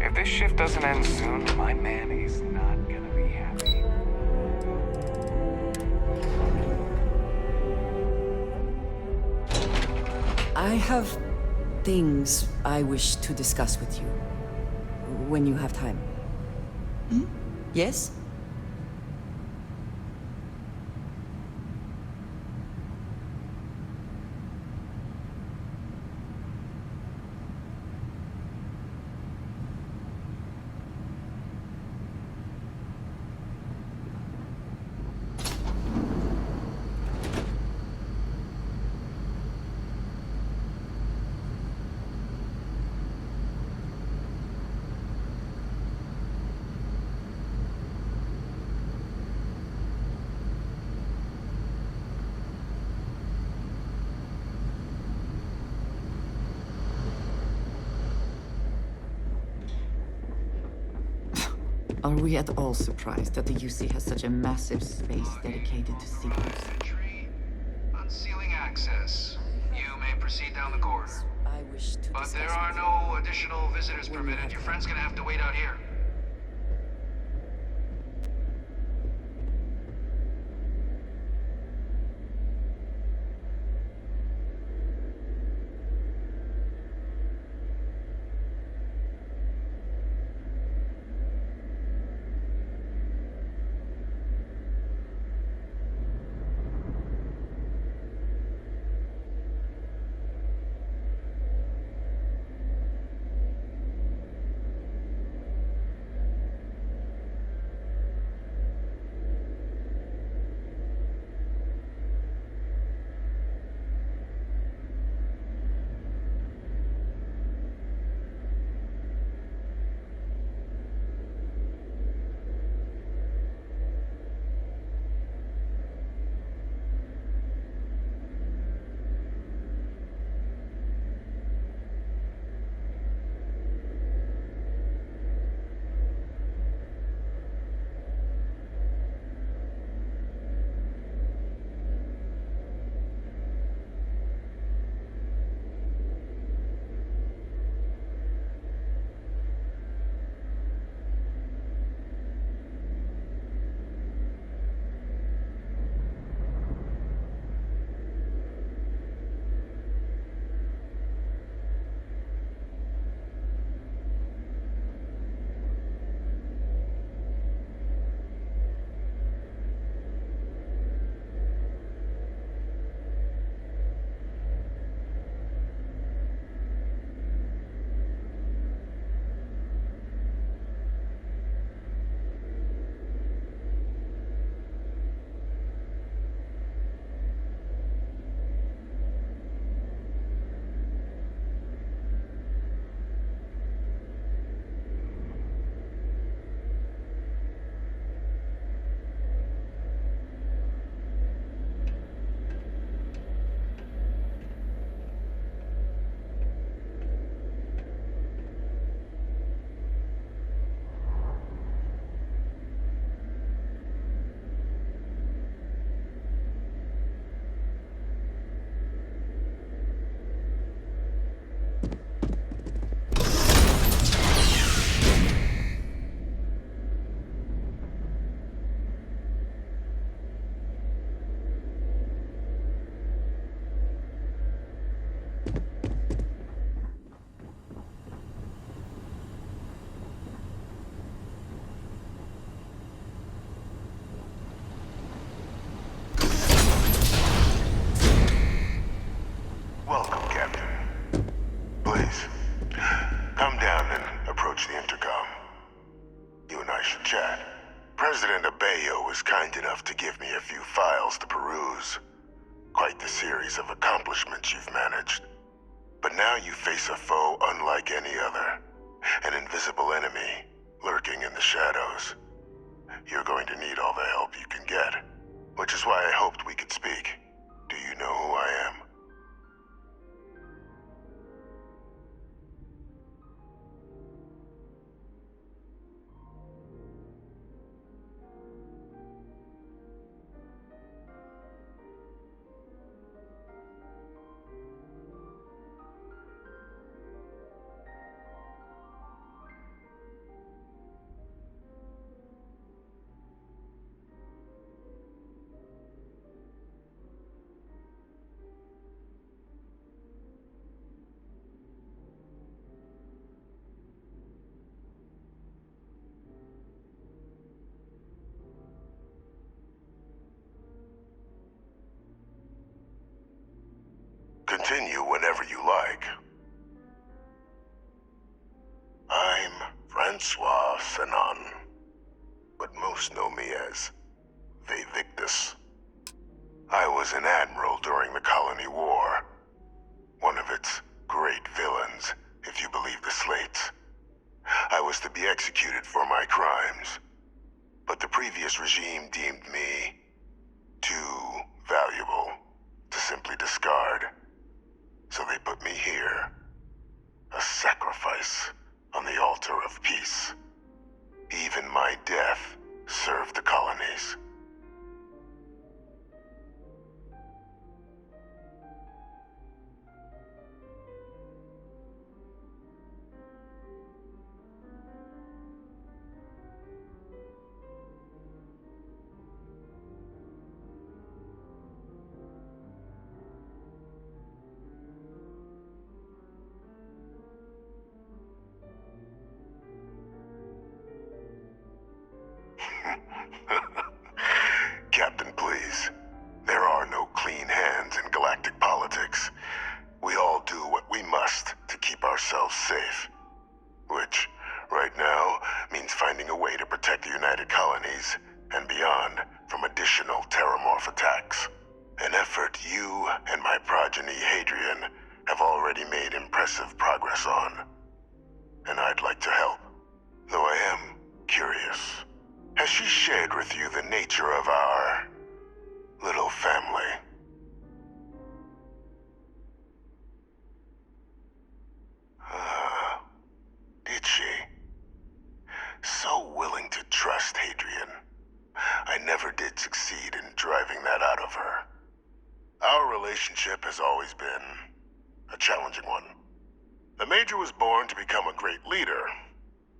If this shift doesn't end soon, my man is not gonna be happy. I have things I wish to discuss with you. When you have time. Hmm? Yes? Are we at all surprised that the UC has such a massive space dedicated to secrets? Entry, unsealing access. You may proceed down the corridor. I wish to But discuss there are with you. no additional visitors permitted. Your friend's gonna have to wait out here. Come down and approach the intercom. You and I should chat. President Abeyo was kind enough to give me a few files to peruse. Quite the series of accomplishments you've managed. But now you face a foe unlike any other. An invisible enemy, lurking in the shadows. You're going to need all the help you can get, which is why I hoped we could speak. Do you know who I am? Continue whenever you like. I'm Francois Senon, but most know me as Vivictus. I was an admiral during the Colony War, one of its great villains, if you believe the slates. I was to be executed for my crimes, but the previous regime deemed me too valuable to simply discard. So they put me here, a sacrifice on the altar of peace. Even my death served the colonies. Captain, please. There are no clean hands in galactic politics. We all do what we must to keep ourselves safe. Which, right now, means finding a way to protect the United Colonies and beyond from additional terramorph attacks. An effort you and my progeny Hadrian have already made impressive progress on. And I'd like to help, though I am curious. Has she shared with you the nature of our little family? Did she? So willing to trust Hadrian. I never did succeed in driving that out of her. Our relationship has always been a challenging one. The Major was born to become a great leader,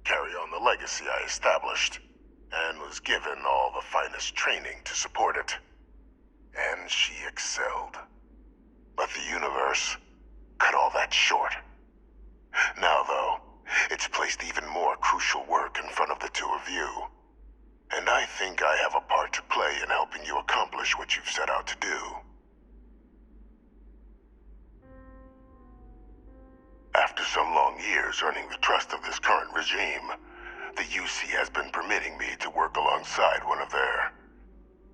carry on the legacy I established, and was given all the finest training to support it. And she excelled. But the universe cut all that short. Now, though, it's placed even more crucial work in front of the two of you. And I think I have a part to play in helping you accomplish what you've set out to do. After some long years earning the trust of this current regime, the UC has been permitting me to work alongside one of their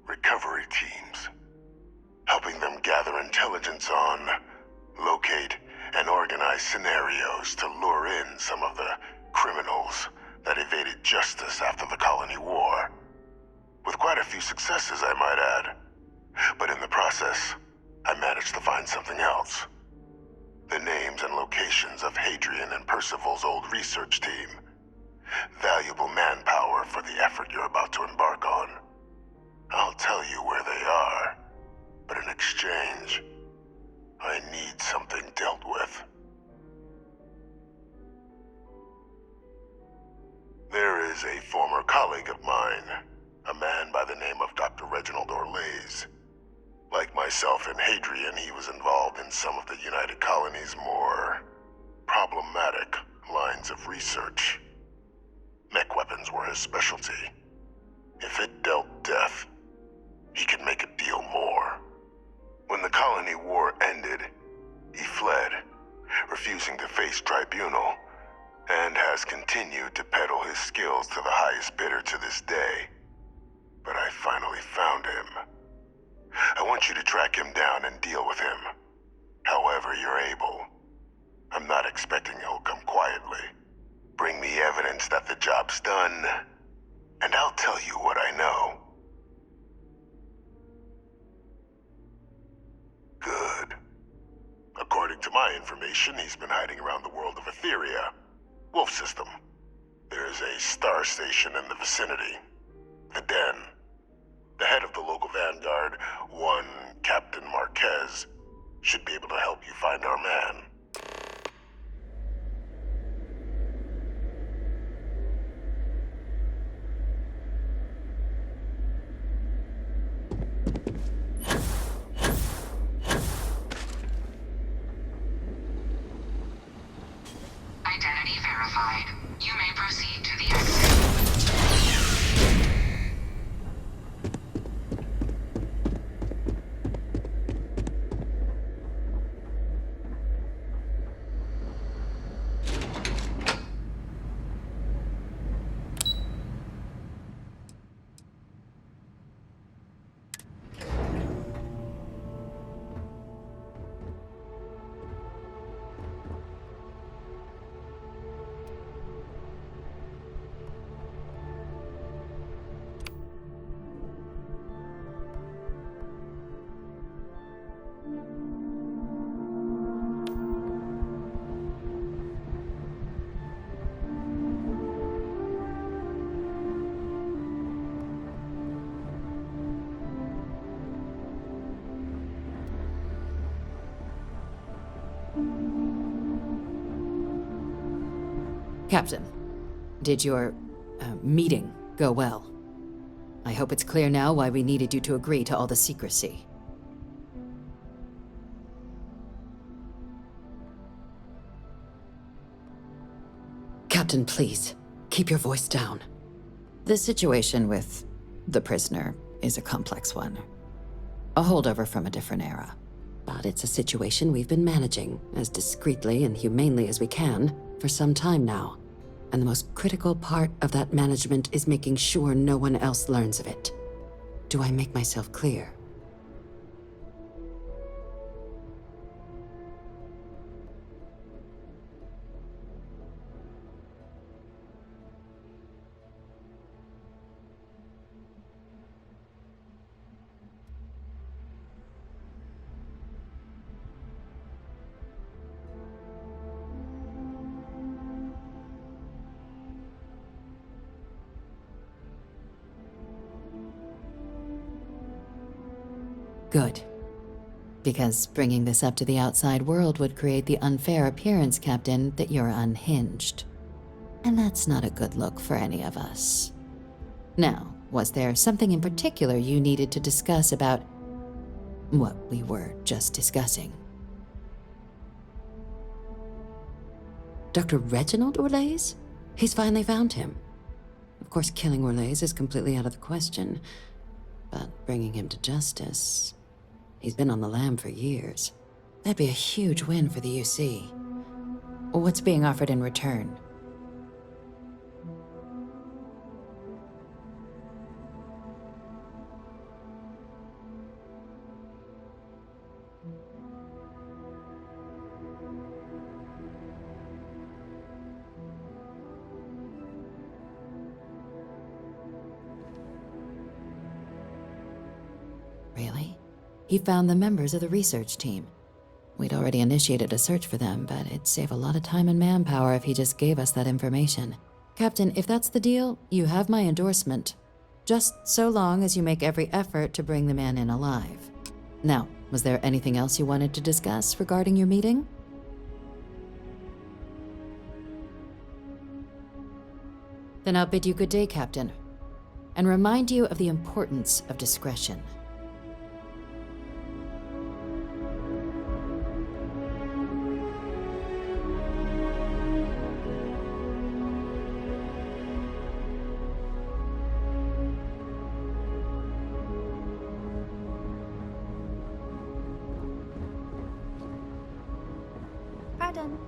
recovery teams, helping them gather intelligence on, locate, and organize scenarios to lure in some of the criminals that evaded justice after the Colony War. With quite a few successes, I might add. But in the process, I managed to find something else. The names and locations of Hadrian and Percival's old research team. Valuable manpower for the effort you're about to embark on. I'll tell you where they are, but in exchange, I need something dealt with. There is a former colleague of mine, a man by the name of Dr. Reginald Orlaise. Like myself and Hadrian, he was involved in some of the United Colony's more problematic lines of research. Mech weapons were his specialty. If it dealt death, he could make a deal more. When the Colony War ended, he fled, refusing to face tribunal, and has continued to peddle his skills to the highest bidder to this day. But I finally found him. I want you to track him down and deal with him. However you're able. I'm not expecting he'll come quietly. Bring me evidence that the job's done, and I'll tell you what I know. Good. According to my information, he's been hiding around the world of Etheria. Wolf system. There's a star station in the vicinity. The Den. The head of the local vanguard, one Captain Marquez, should be able to help you find our man. Identity verified. You may proceed to the exit. Captain, did your meeting go well? I hope it's clear now why we needed you to agree to all the secrecy. Captain, please, keep your voice down. The situation with the prisoner is a complex one. A holdover from a different era. But it's a situation we've been managing as discreetly and humanely as we can for some time now. And the most critical part of that management is making sure no one else learns of it. Do I make myself clear? Good. Because bringing this up to the outside world would create the unfair appearance, Captain, that you're unhinged. And that's not a good look for any of us. Now, was there something in particular you needed to discuss about what we were just discussing? Dr. Reginald Orlaise? He's finally found him. Of course, killing Orlaise is completely out of the question, but bringing him to justice... He's been on the lam for years. That'd be a huge win for the UC. What's being offered in return? Really? He found the members of the research team. We'd already initiated a search for them, but it'd save a lot of time and manpower if he just gave us that information. Captain, if that's the deal, you have my endorsement. Just so long as you make every effort to bring the man in alive. Now, was there anything else you wanted to discuss regarding your meeting? Then I'll bid you good day, Captain, and remind you of the importance of discretion. Pardon.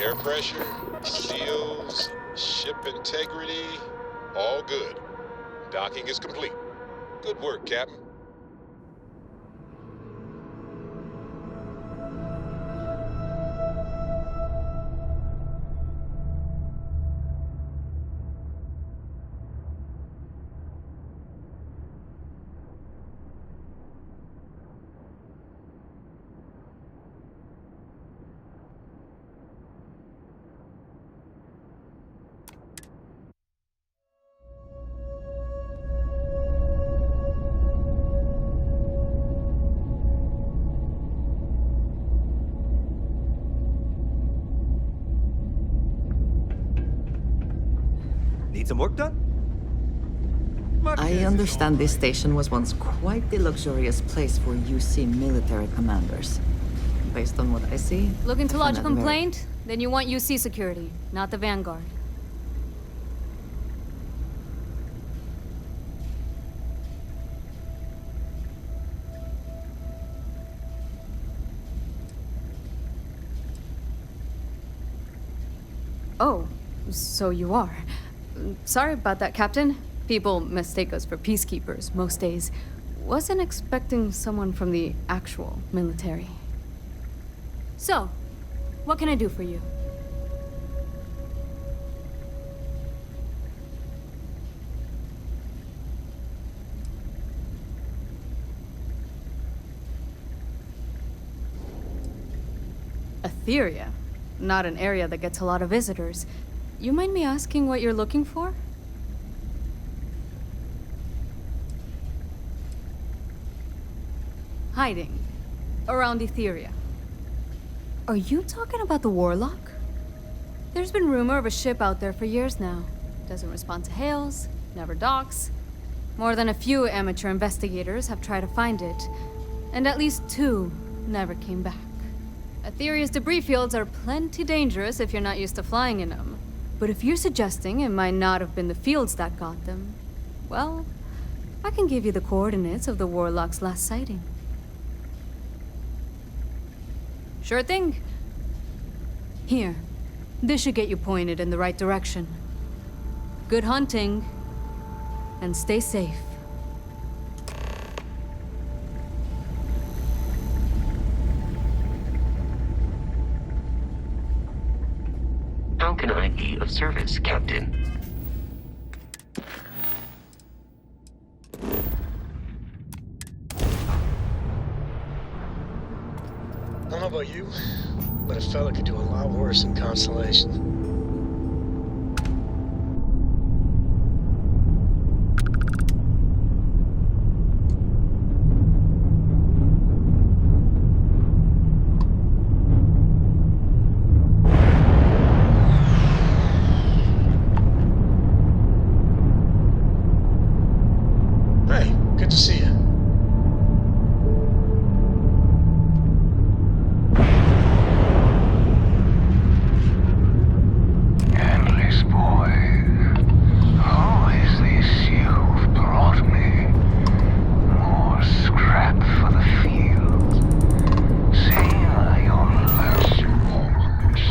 Air pressure, seals, ship integrity, all good. Docking is complete. Good work, Captain. Need some work done? I understand this station was once quite the luxurious place for UC military commanders. Based on what I see... Looking to lodge a I'm not very- complaint? Then you want UC security, not the Vanguard. Oh, so you are. Sorry about that, Captain. People mistake us for peacekeepers most days. Wasn't expecting someone from the actual military. So, what can I do for you? Etheria? Not an area that gets a lot of visitors. You mind me asking what you're looking for? Hiding. Around Etheria. Are you talking about the Warlock? There's been rumor of a ship out there for years now. Doesn't respond to hails, never docks. More than a few amateur investigators have tried to find it, and at least 2 never came back. Etheria's debris fields are plenty dangerous if you're not used to flying in them. But if you're suggesting it might not have been the fields that got them, well, I can give you the coordinates of the Warlock's last sighting. Sure thing. Here, this should get you pointed in the right direction. Good hunting, and stay safe. How can I be of service, Captain? I don't know about you, but a fella could do a lot worse in Constellation. Hey, good to see you. Endless boy. Oh, is this you've brought me? More scrap for the field. Savor your last moments.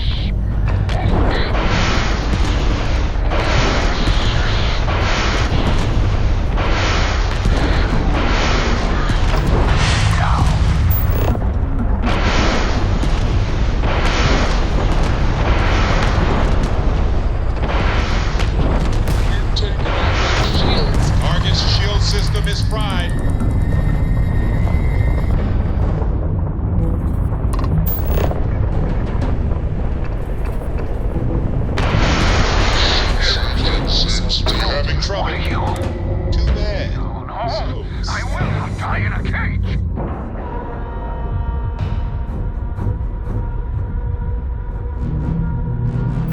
Target's shield system is fried. We're having trouble. Too bad. No, I will not die in a cage.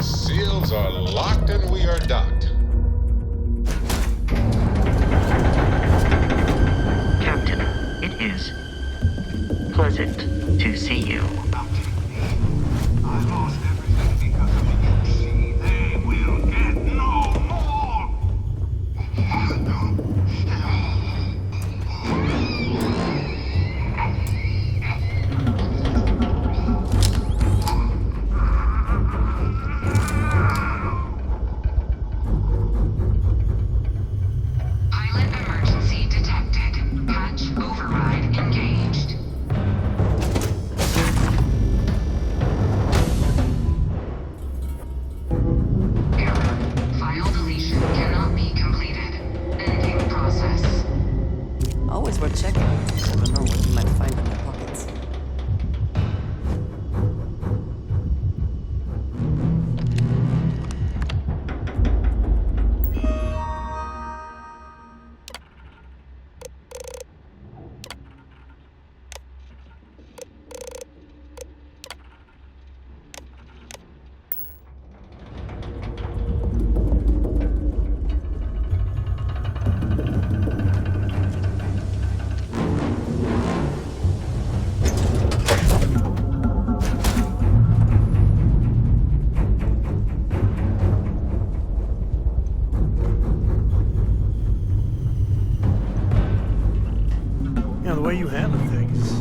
Seals are locked and we are docked. Captain, it is pleasant to see you. I lost everything because of the UC. They will get no more. always worth checking. You never know what you might find in their pockets. The way you handle things.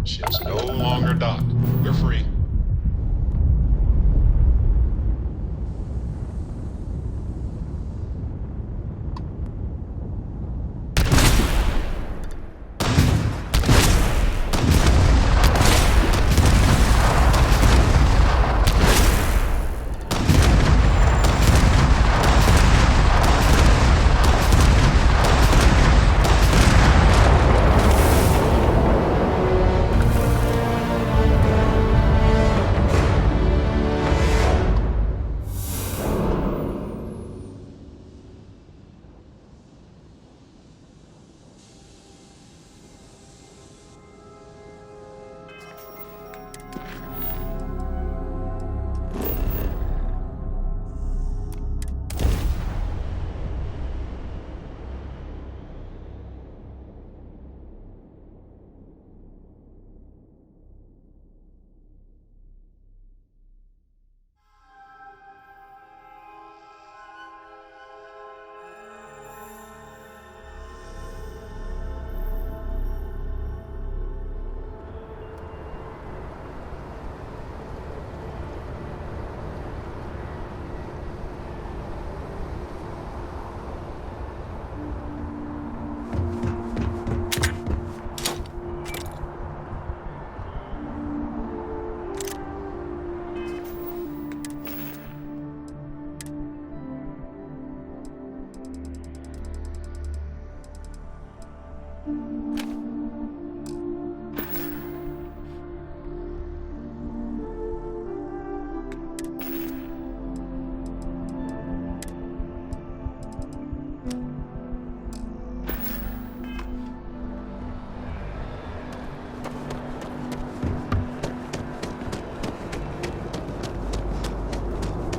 Ship's no longer docked. We're free.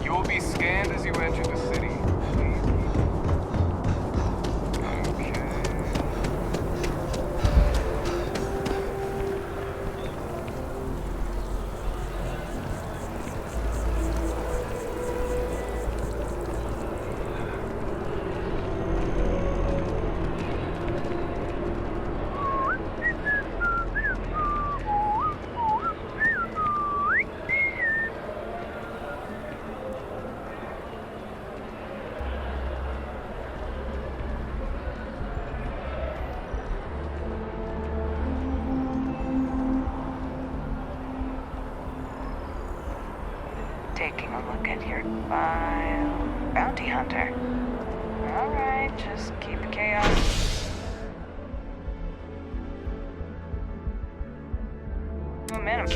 You will be scanned as you enter the city. Taking a look at your file. Bounty hunter. Alright, just keep the chaos. To a minimum.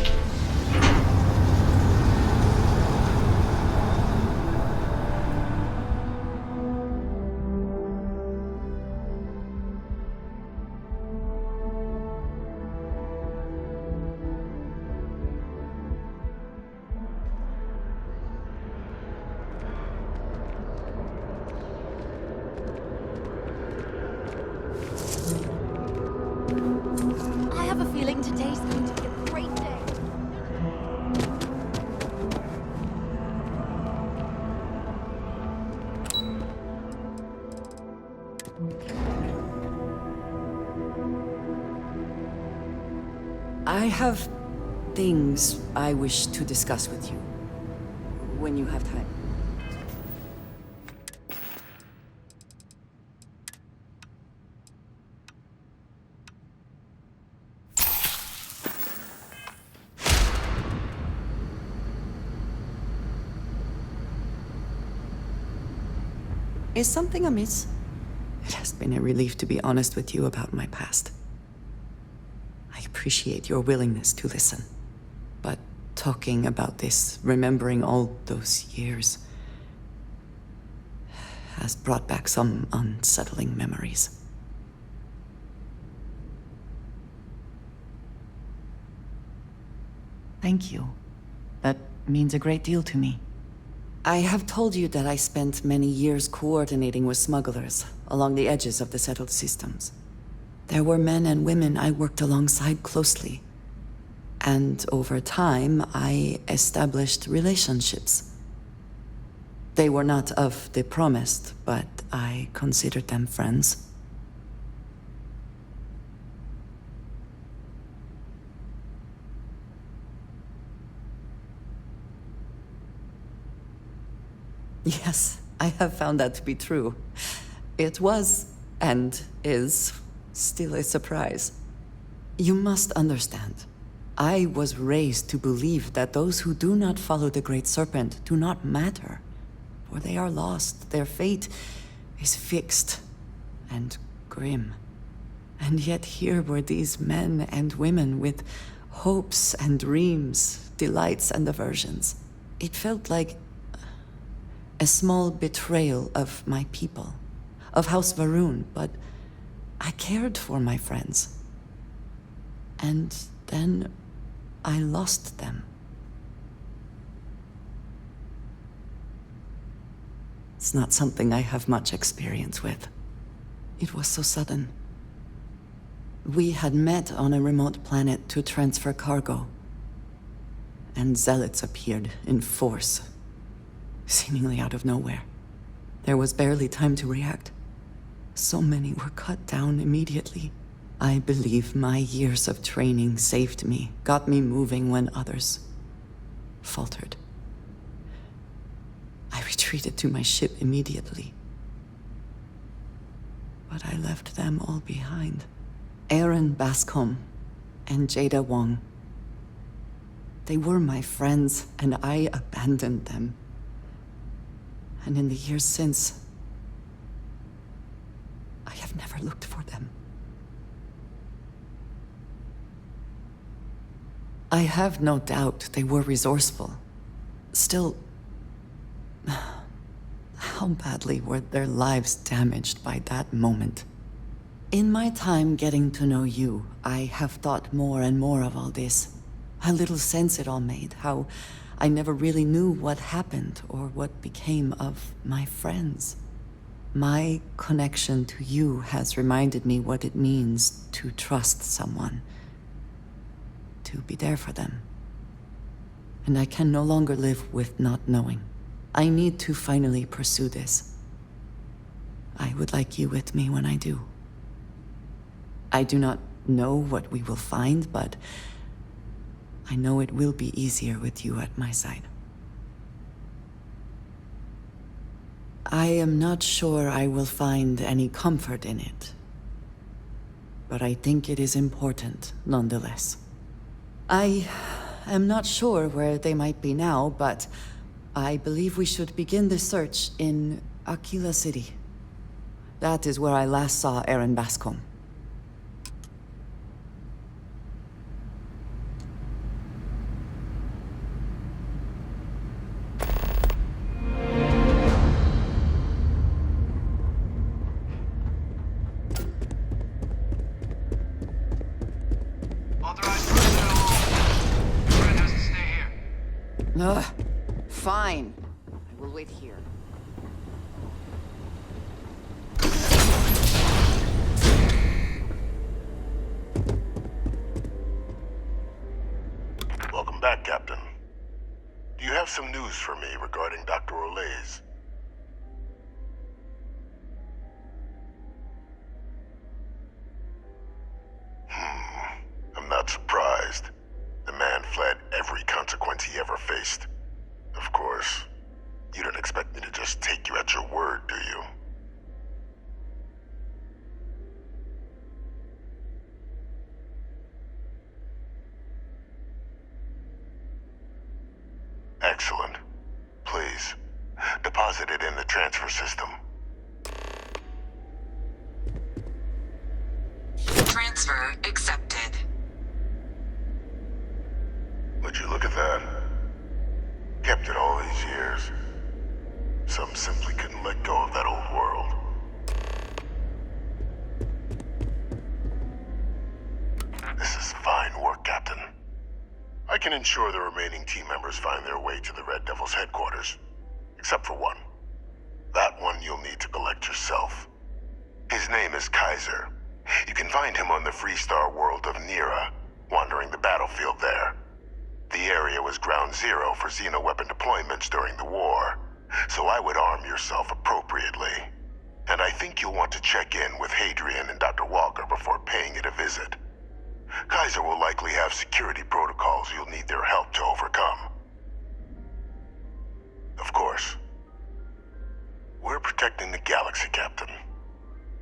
I have a feeling today's going to be a great day. I have things I wish to discuss with you when you have time. Is something amiss? It has been a relief to be honest with you about my past. I appreciate your willingness to listen. But talking about this, remembering all those years, has brought back some unsettling memories. Thank you. That means a great deal to me. I have told you that I spent many years coordinating with smugglers along the edges of the settled systems. There were men and women I worked alongside closely. And over time, I established relationships. They were not of the promised, but I considered them friends. Yes, I have found that to be true. It was, and is, still a surprise. You must understand. I was raised to believe that those who do not follow the Great Serpent do not matter, for they are lost. Their fate is fixed and grim. And yet here were these men and women with hopes and dreams, delights and aversions. It felt like a small betrayal of my people, of House Varun, but I cared for my friends. And then I lost them. It's not something I have much experience with. It was so sudden. We had met on a remote planet to transfer cargo, and zealots appeared in force, seemingly out of nowhere. There was barely time to react. So many were cut down immediately. I believe my years of training saved me, got me moving when others faltered. I retreated to my ship immediately. But I left them all behind. Aaron Bascom and Jada Wong. They were my friends, and I abandoned them. And in the years since, I have never looked for them. I have no doubt they were resourceful. Still, how badly were their lives damaged by that moment? In my time getting to know you, I have thought more and more of all this. How little sense it all made, how I never really knew what happened or what became of my friends. My connection to you has reminded me what it means to trust someone, to be there for them. And I can no longer live with not knowing. I need to finally pursue this. I would like you with me when I do. I do not know what we will find, but I know it will be easier with you at my side. I am not sure I will find any comfort in it, but I think it is important nonetheless. I am not sure where they might be now, but I believe we should begin the search in Aquila City. That is where I last saw Aaron Bascom. Fine. I will wait here. Welcome back, Captain. Do you have some news for me regarding Dr. Olays? I'm not surprised. The man fled every consequence he ever faced. Of course, you don't expect me to just take you at your word, do you? Excellent. Please, deposit it in the transfer system. Transfer accepted. Would you look at that? Kept it all these years. Some simply couldn't let go of that old world. This is fine work, Captain. I can ensure the remaining team members find their way to the Red Devil's headquarters. Except for one. That one you'll need to collect yourself. His name is Kaiser. You can find him on the Freestar world of Nira, wandering the battlefield there. The area was ground zero for xeno-weapon deployments during the war, so I would arm yourself appropriately. And I think you'll want to check in with Hadrian and Dr. Walker before paying it a visit. Kaiser will likely have security protocols you'll need their help to overcome. Of course, we're protecting the galaxy, Captain.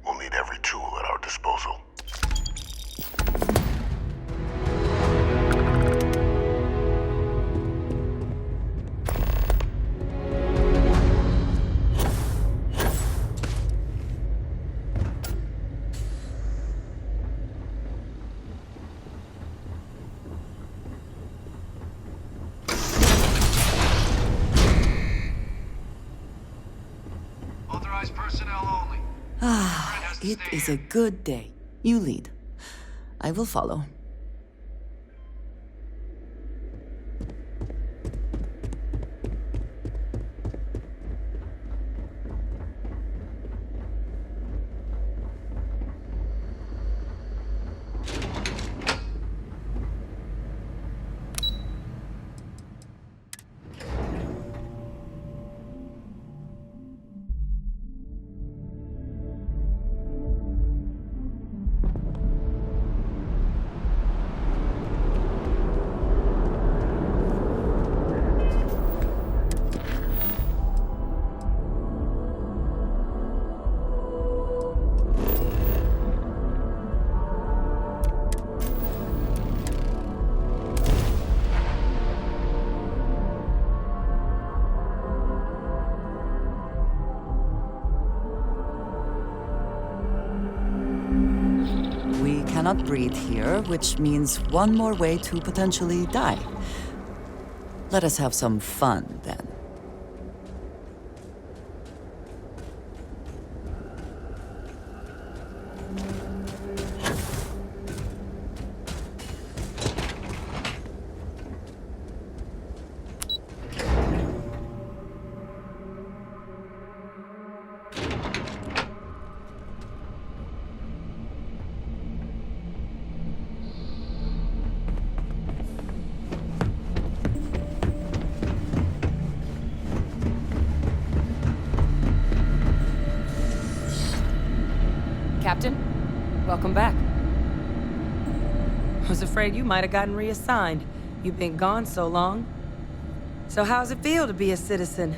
We'll need every tool at our disposal. Authorized personnel only. It is a good day. You lead. I will follow. Cannot breathe here, which means one more way to potentially die. Let us have some fun, then. Captain, welcome back. I was afraid you might have gotten reassigned. You've been gone so long. So how's it feel to be a citizen?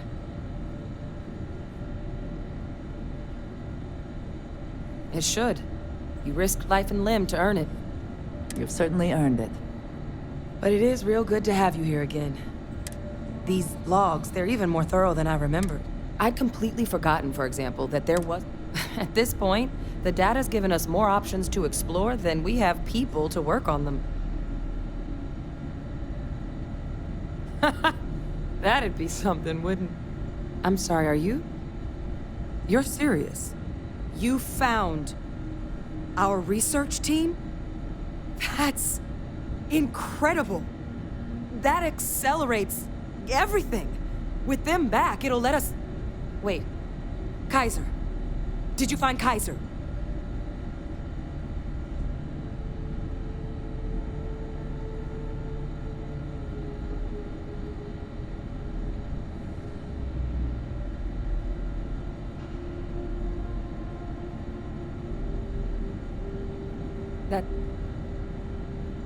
It should. You risked life and limb to earn it. You've certainly earned it. But it is real good to have you here again. These logs, they're even more thorough than I remembered. I'd completely forgotten, for example, that there was... At this point, the data's given us more options to explore than we have people to work on them. That'd be something, wouldn't... I'm sorry, are you? You're serious? You found our research team? That's incredible. That accelerates everything. With them back, it'll let us... Wait. Kaiser. Did you find Kaiser?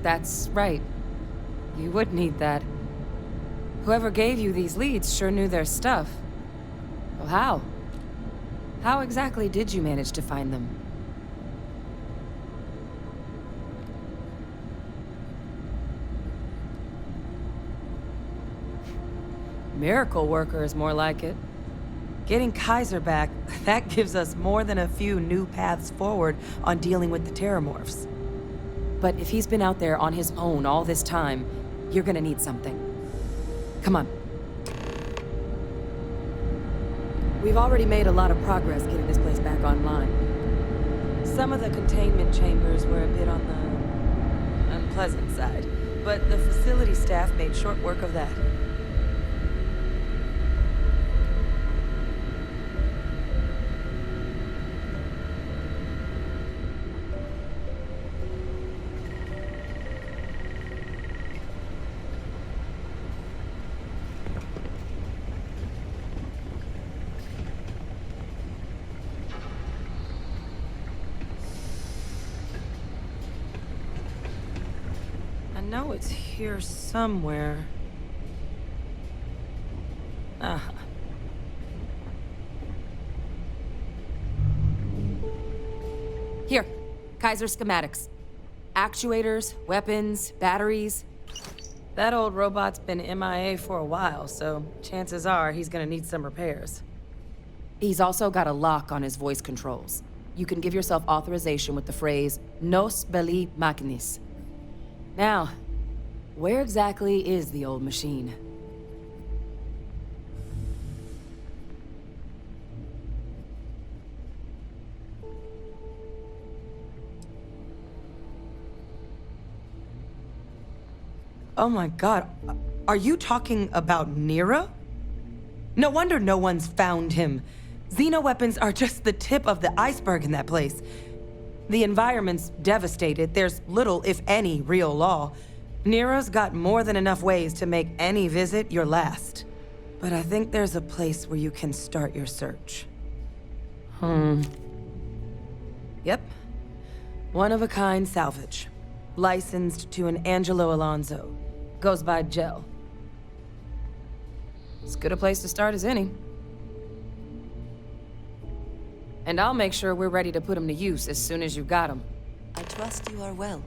That's right. You would need that. Whoever gave you these leads sure knew their stuff. Well, how? How exactly did you manage to find them? Miracle worker is more like it. Getting Kaiser back, that gives us more than a few new paths forward on dealing with the terramorphs. But if he's been out there on his own all this time, you're gonna need something. Come on. We've already made a lot of progress getting this place back online. Some of the containment chambers were a bit on the unpleasant side, but the facility staff made short work of that. I know it's here somewhere. Ah. Here, Kaiser schematics. Actuators, weapons, batteries. That old robot's been MIA for a while, so chances are he's gonna need some repairs. He's also got a lock on his voice controls. You can give yourself authorization with the phrase, Nos belli machinis. Now, where exactly is the old machine? Oh my god, are you talking about Nero? No wonder no one's found him. Xenoweapons are just the tip of the iceberg in that place. The environment's devastated. There's little, if any, real law. Nero's got more than enough ways to make any visit your last. But I think there's a place where you can start your search. Yep. One-of-a-kind salvage. Licensed to an Angelo Alonso. Goes by Gel. As good a place to start as any. And I'll make sure we're ready to put him to use as soon as you've got him. I trust you are well.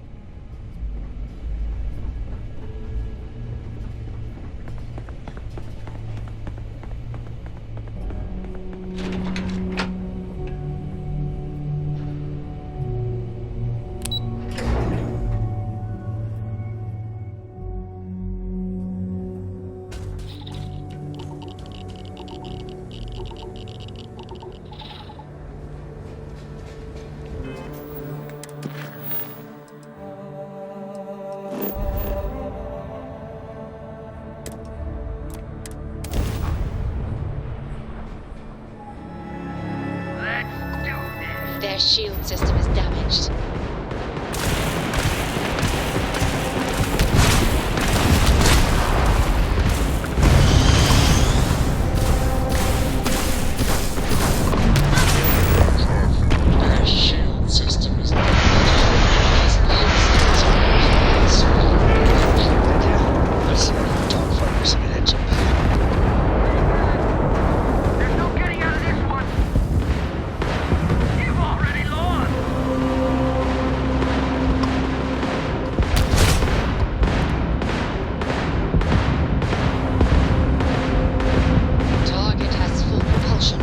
Their shield system is damaged. Their shield system is Let's see if dogfighters can hit some There's no getting out of this one. You've already lost. Target has full propulsion.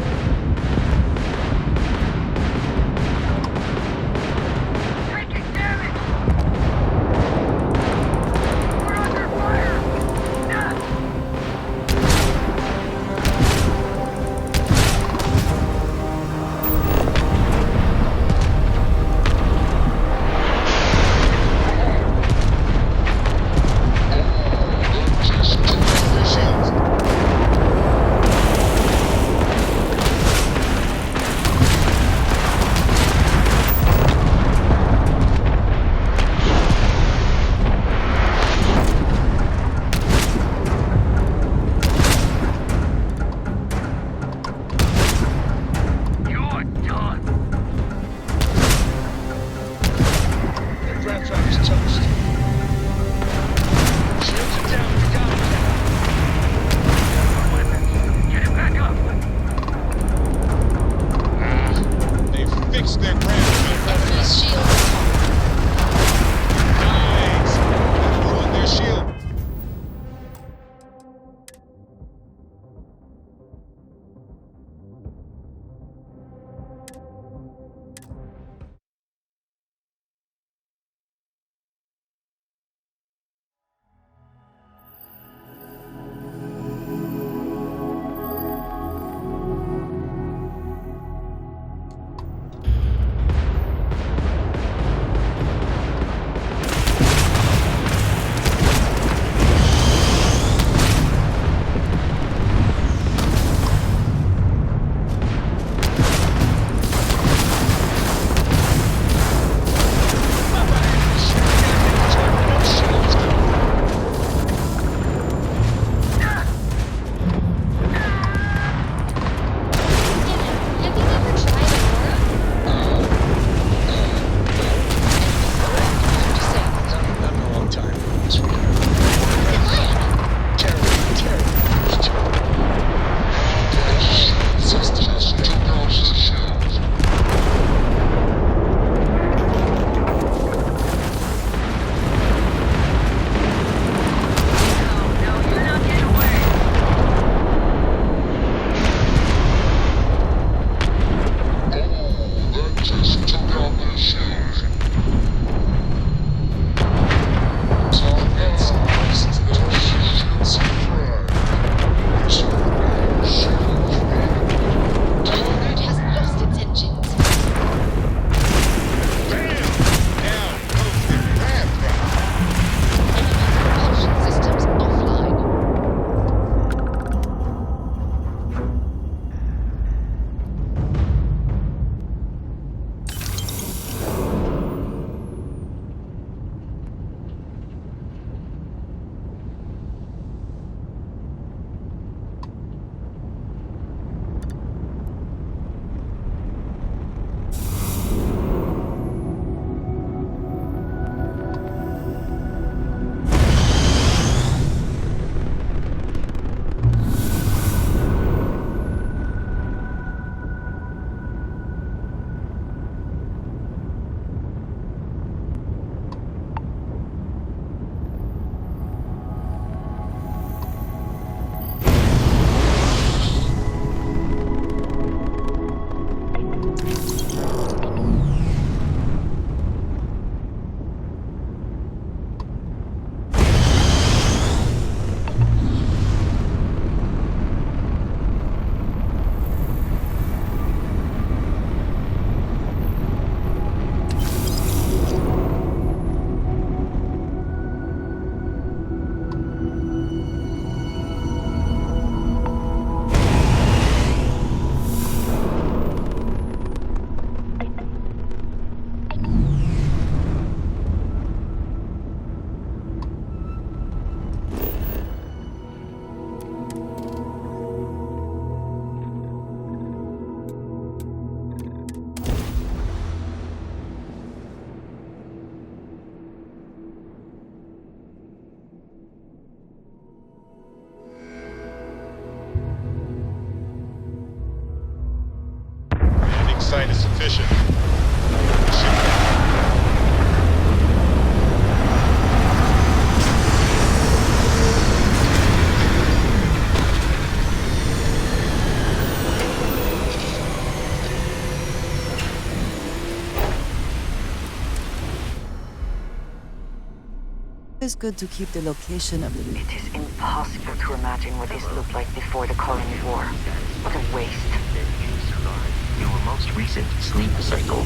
Taking damage. We're under fire. Ah! just their shields. You're done. Their ground traffic's toast. Shields are down, we got it. Get him back up. They fixed their ground. These shields Nice. Ruined their shield. sight is sufficient. Ship. It's good to keep the location of the... It is impossible to imagine what this looked like before the colony war. What a waste. You survived your most recent sleep cycle.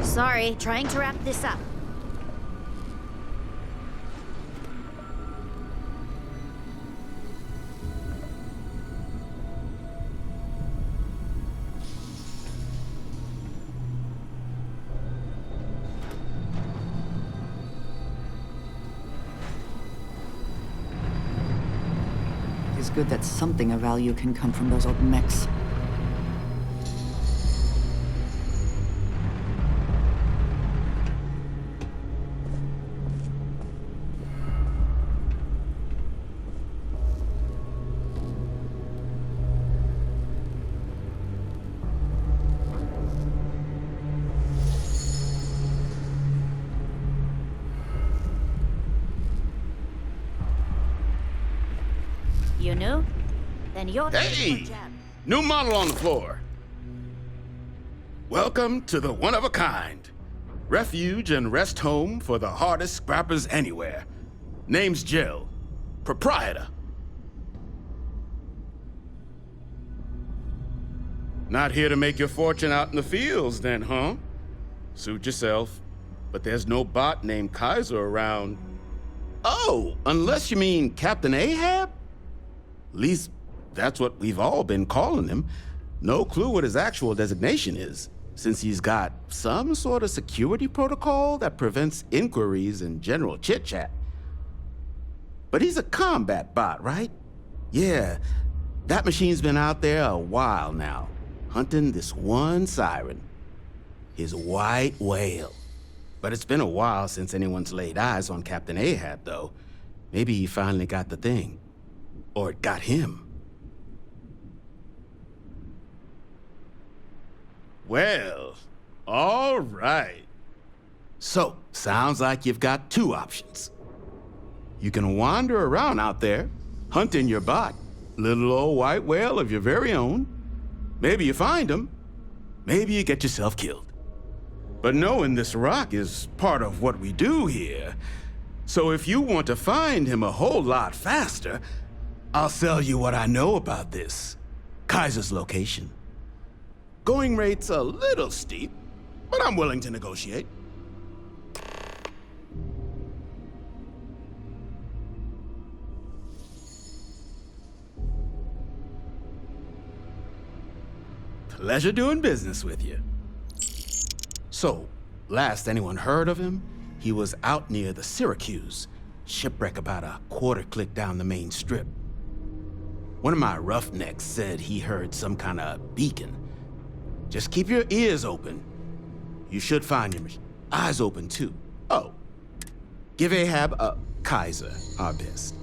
Sorry, trying to wrap this up. It's good that something of value can come from those old mechs. You new? Then you're the Hey! New model on the floor. Welcome to the one-of-a-kind. Refuge and rest home for the hardest scrappers anywhere. Name's Jill. Proprietor. Not here to make your fortune out in the fields then, huh? Suit yourself. But there's no bot named Kaiser around. Oh, unless you mean Captain Ahab? At least, that's what we've all been calling him. No clue what his actual designation is, since he's got some sort of security protocol that prevents inquiries and general chit-chat. But he's a combat bot, right? Yeah, that machine's been out there a while now, hunting this one siren, his white whale. But it's been a while since anyone's laid eyes on Captain Ahab, though. Maybe he finally got the thing. Or it got him. Well, all right. So, sounds like you've got two options. You can wander around out there, hunting your bot, little old white whale of your very own. Maybe you find him, maybe you get yourself killed. But knowing this rock is part of what we do here. So if you want to find him a whole lot faster, I'll sell you what I know about this. Kaiser's location. Going rate's a little steep, but I'm willing to negotiate. Pleasure doing business with you. So, last anyone heard of him, he was out near the Syracuse, shipwreck about a quarter click down the main strip. One of my roughnecks said he heard some kind of beacon. Just keep your ears open. You should find your eyes open too. Oh, give Ahab a Kaiser our best.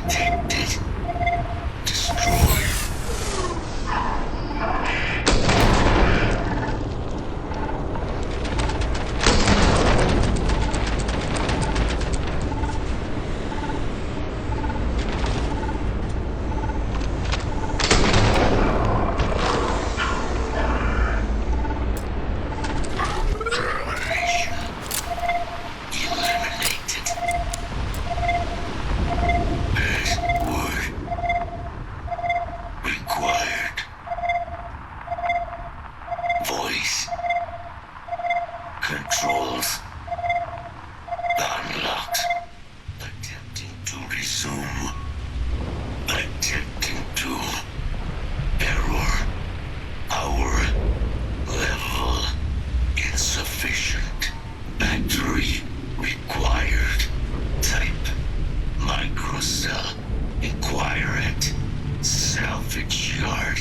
protected, destroyed. Controls unlocked. Attempting to resume. Attempting to. Error. Power level insufficient. Battery required. Type microcell. Inquire at salvage yard.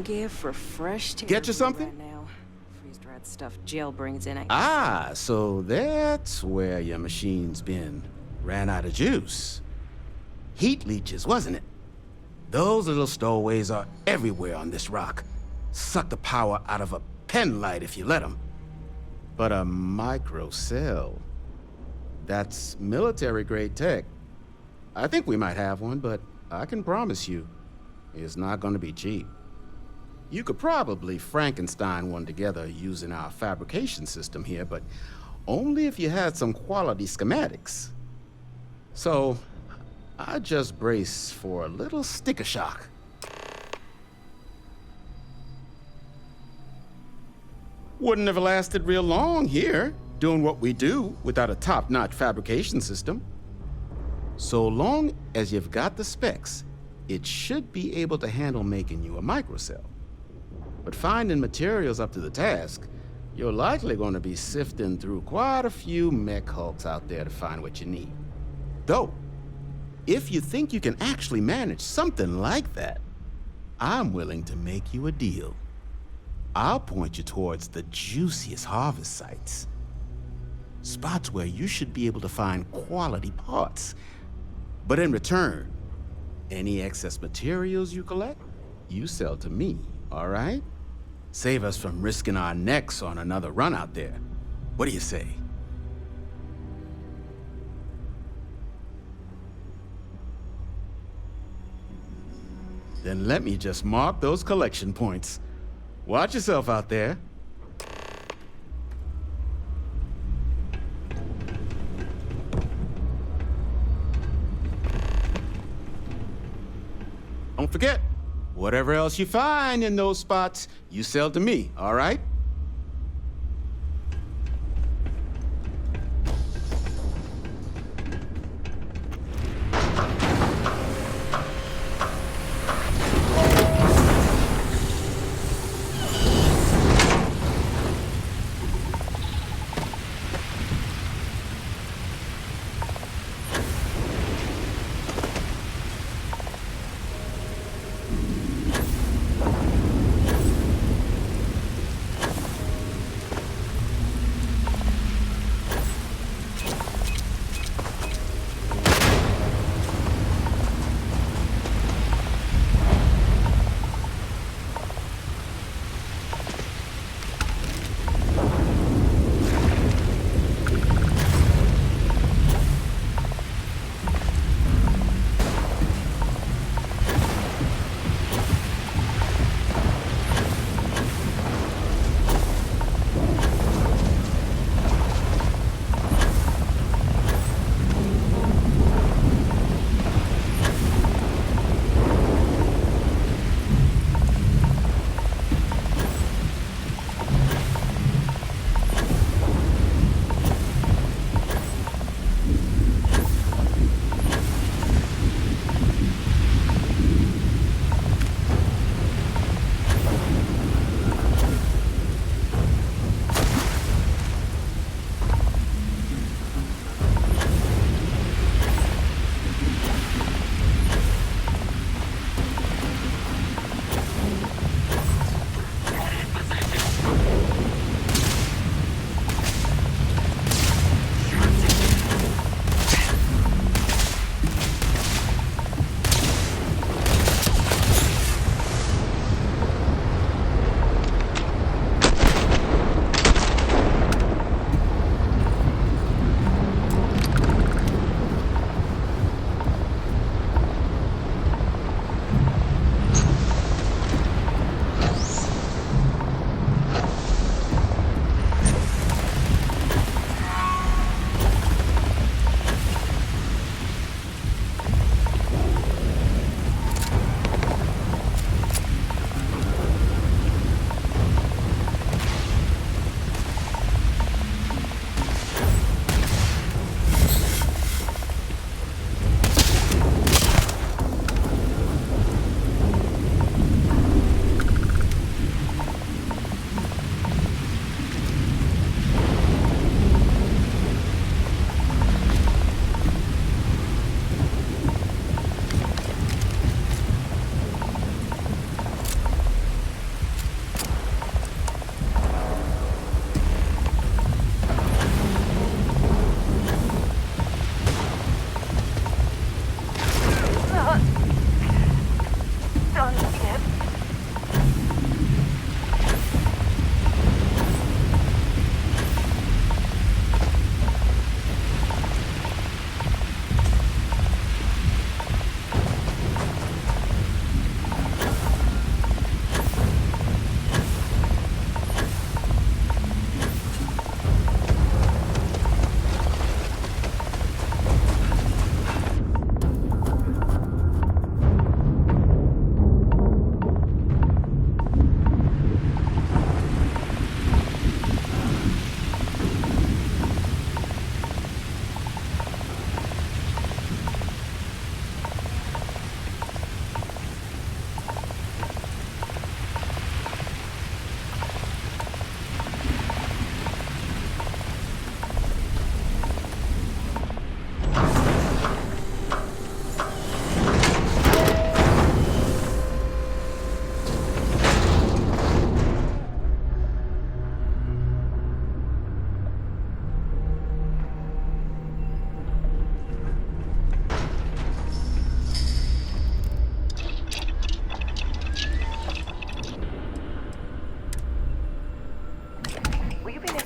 Give for fresh Get you something? right now. Freeze-dried stuff jail brings in. So that's where your machine's been. Ran out of juice. Heat leeches, wasn't it? Those little stowaways are everywhere on this rock. Suck the power out of a pen light if you let them. But a microcell, that's military-grade tech. I think we might have one, but I can promise you, it's not gonna be cheap. You could probably Frankenstein one together using our fabrication system here, but only if you had some quality schematics. So, I just brace for a little sticker shock. Wouldn't have lasted real long here, doing what we do without a top-notch fabrication system. So long as you've got the specs, it should be able to handle making you a microcell. But finding materials up to the task, you're likely going to be sifting through quite a few mech hulks out there to find what you need. Though, if you think you can actually manage something like that, I'm willing to make you a deal. I'll point you towards the juiciest harvest sites. Spots where you should be able to find quality parts. But in return, any excess materials you collect, you sell to me, all right? Save us from risking our necks on another run out there. What do you say? Then let me just mark those collection points. Watch yourself out there. Don't forget, whatever else you find in those spots, you sell to me, all right?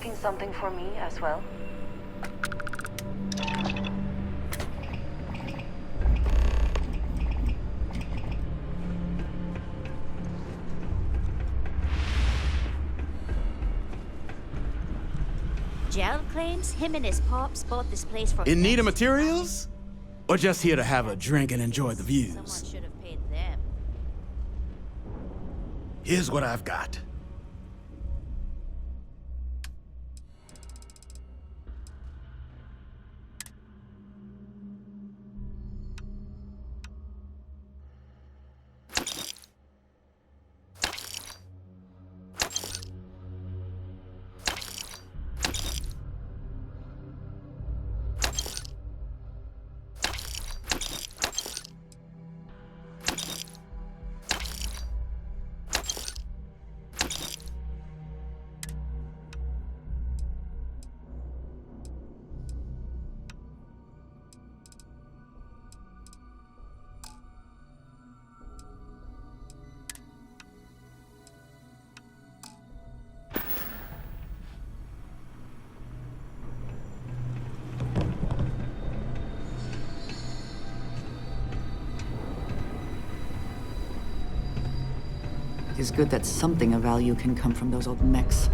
looking something for me as well? Gel claims him and his pops bought this place for... In need of materials? Or just here to have a drink and enjoy the views? Someone should have paid them. Here's what I've got. It's good that something of value can come from those old mechs.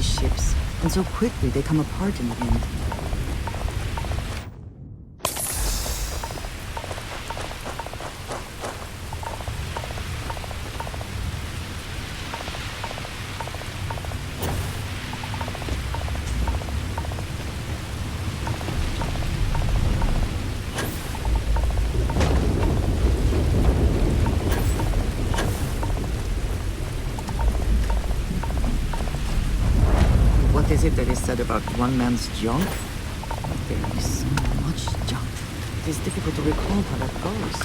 these ships, and so quickly they come apart in the end. What is it that is said about one man's junk? There is so much junk. It is difficult to recall how that goes.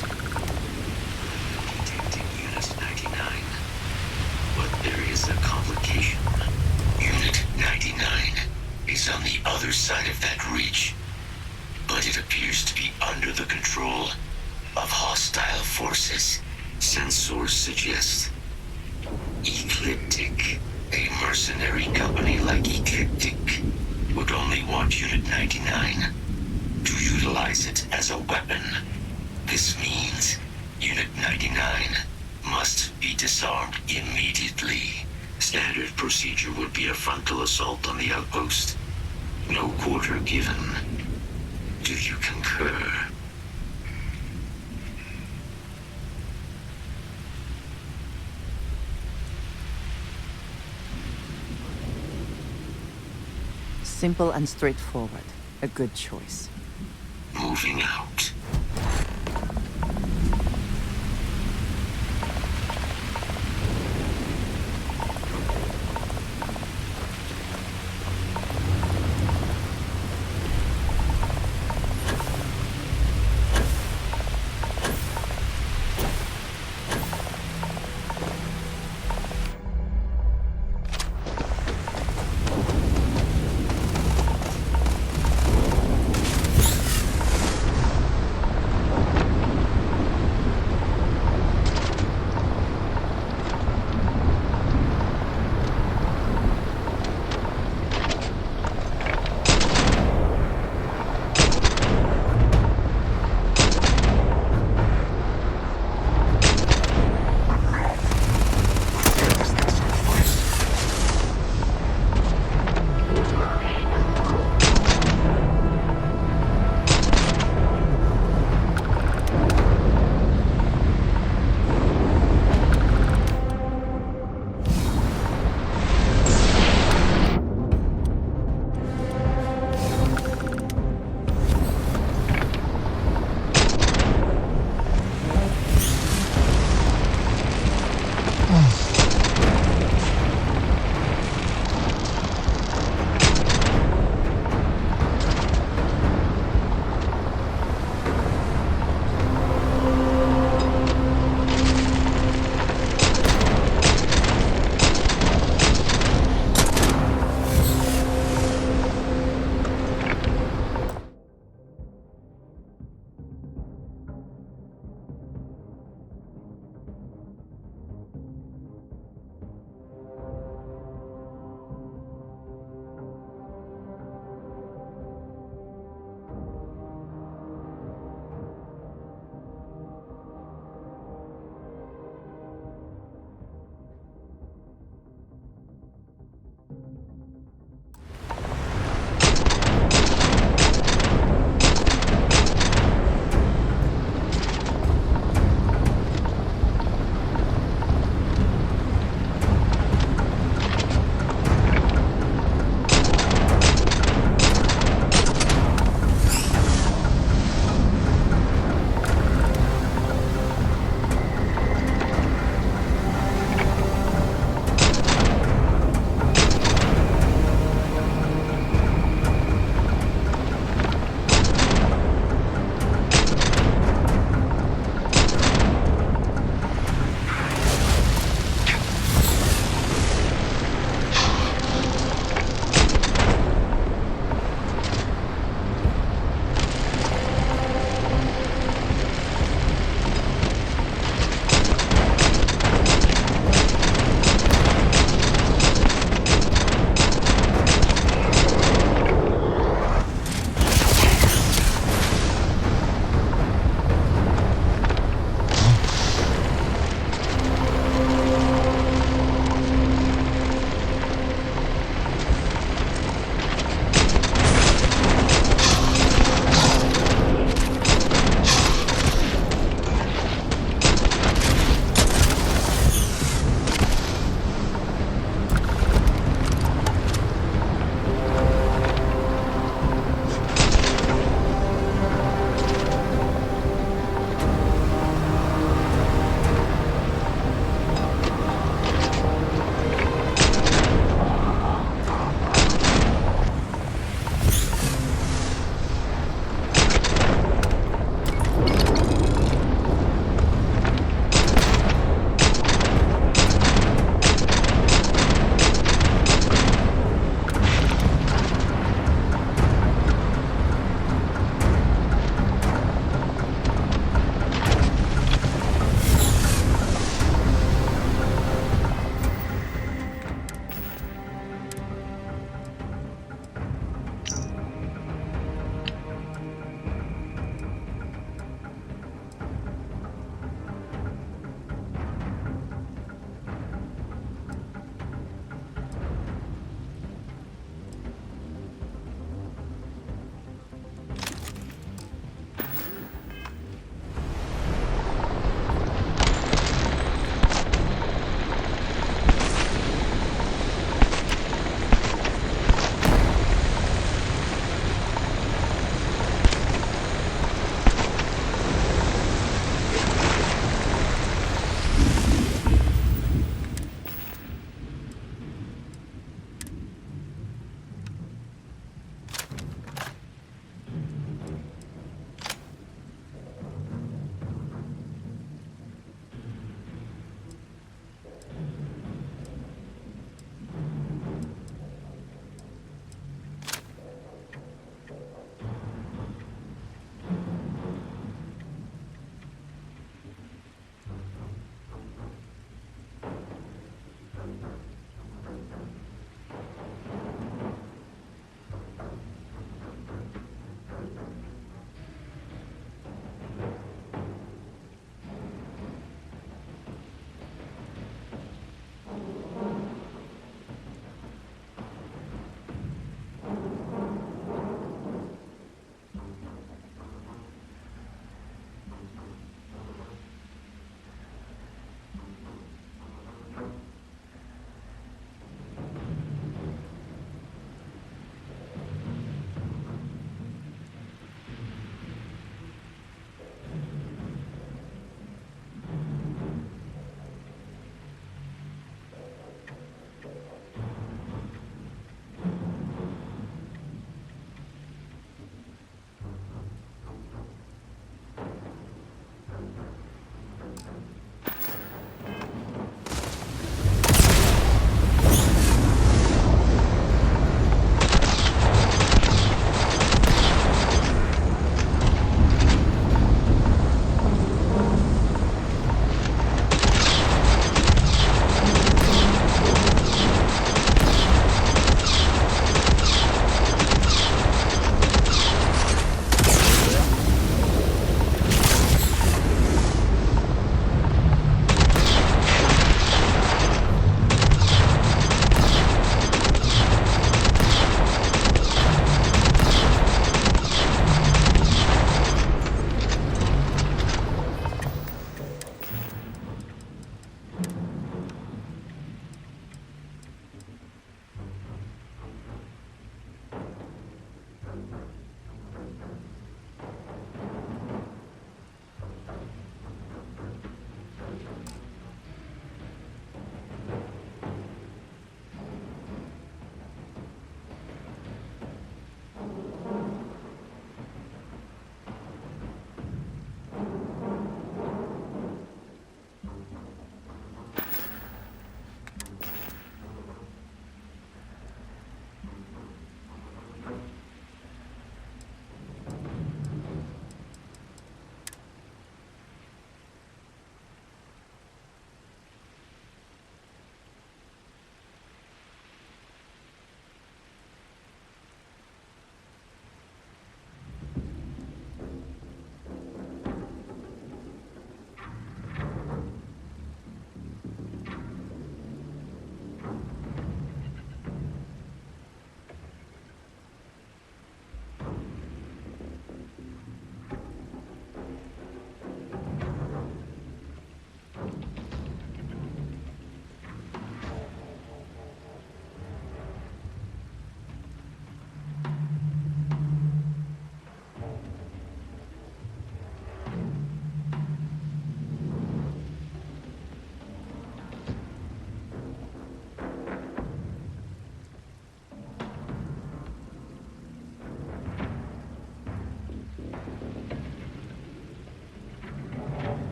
Detecting Unit 99. But there is a complication. Unit 99 is on the other side of that reach. But it appears to be under the control of hostile forces. Sensors suggest Ecliptic. A mercenary company like Ecliptic would only want Unit 99 to utilize it as a weapon. This means Unit 99 must be disarmed immediately. Standard procedure would be a frontal assault on the outpost. No quarter given. Do you concur? Simple and straightforward. A good choice. Moving out.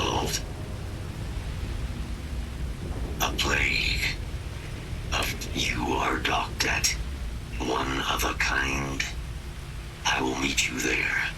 called? A plague. You are docked at one of a kind. I will meet you there.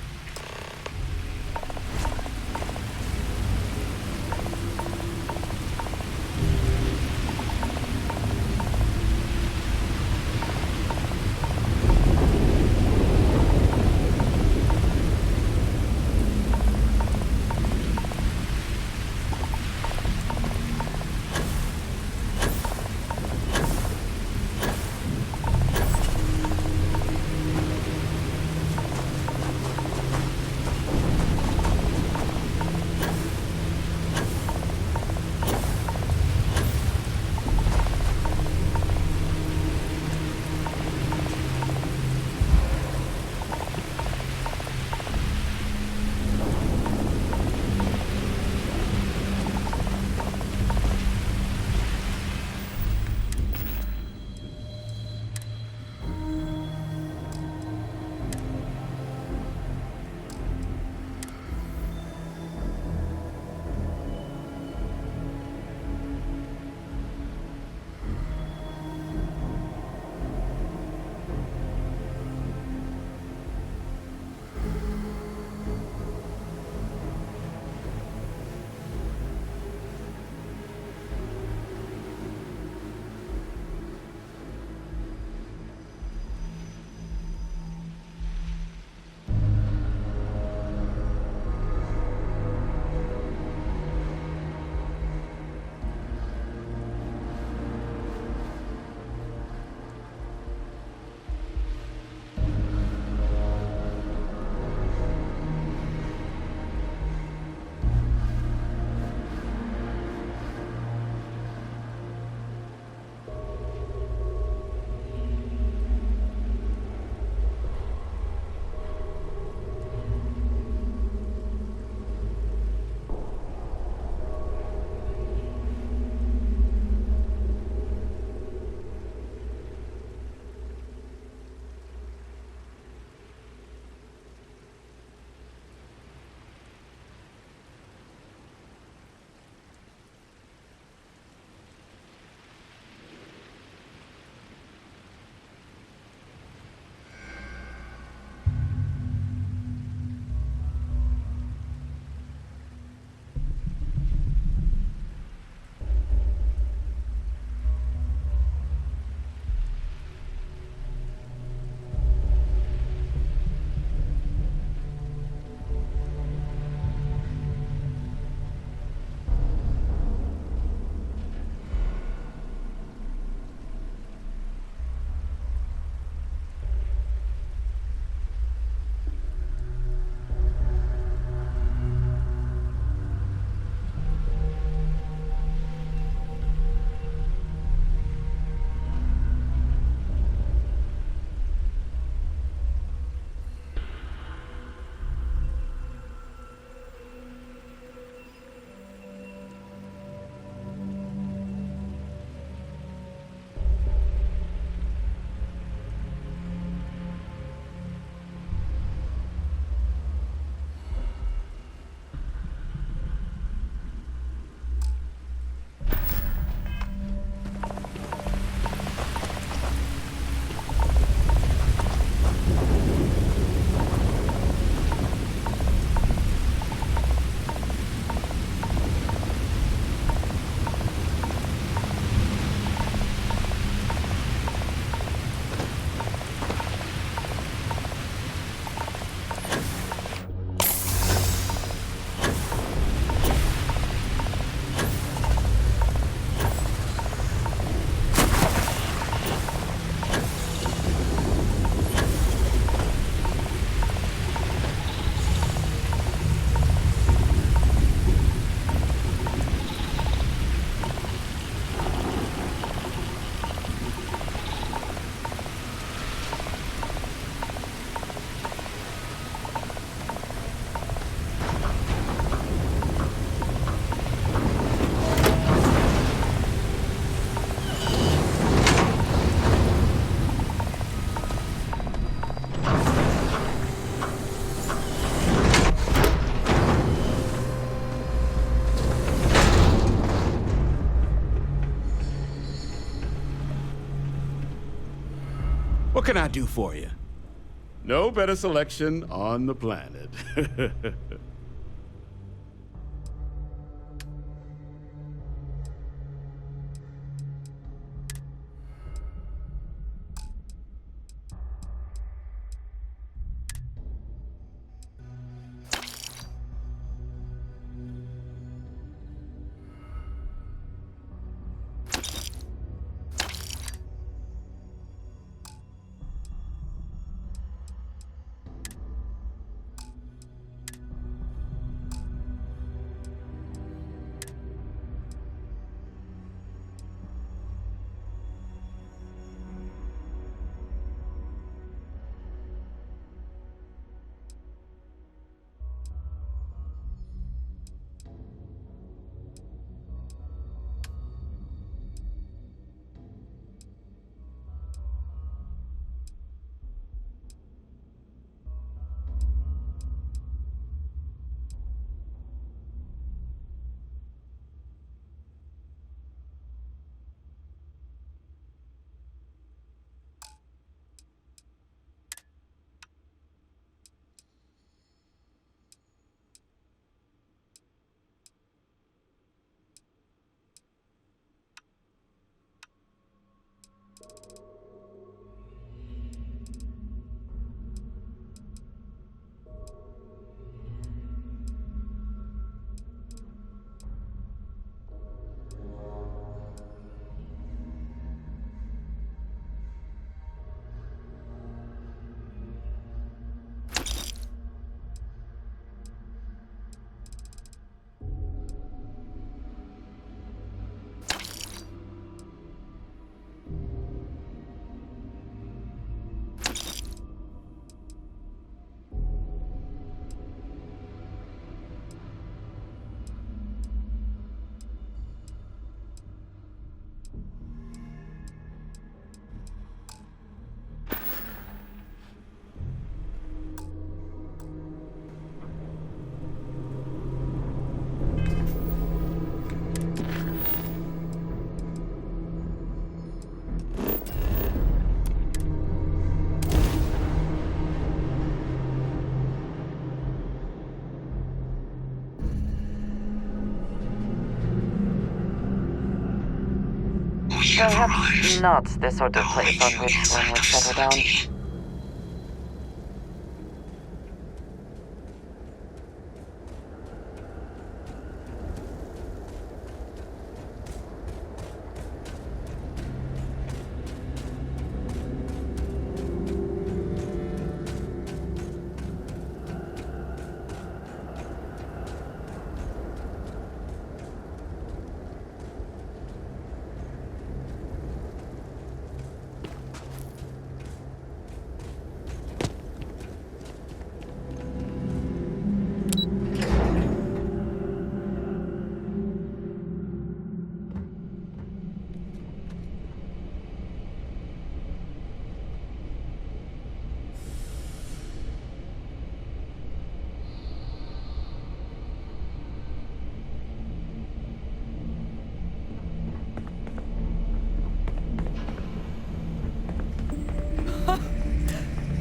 What can I do for you? No better selection on the planet. Perhaps not the sort of place on which one would settle down.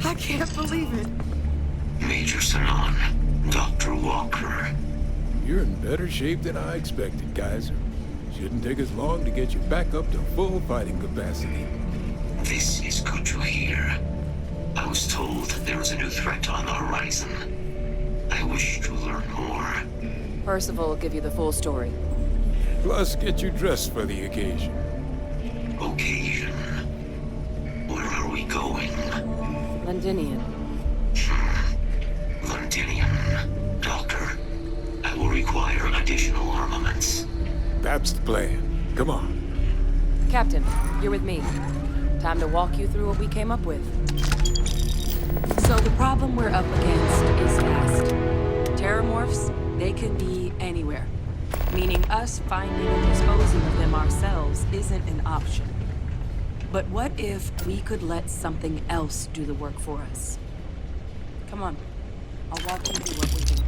I can't believe it. Major Salon, Dr. Walker. You're in better shape than I expected, Kaiser. Shouldn't take us long to get you back up to full fighting capacity. This is good to hear. I was told there was a new threat on the horizon. I wish to learn more. Percival will give you the full story. Plus, get you dressed for the occasion. Occasion? Where are we going? Londinian. Londinian. Doctor, I will require additional armaments. That's the plan. Come on. Captain, you're with me. Time to walk you through what we came up with. So the problem we're up against is vast. Terramorphs, they can be anywhere. Meaning us finding and disposing of them ourselves isn't an option. But what if we could let something else do the work for us? Come on. I'll walk you through what we're thinking.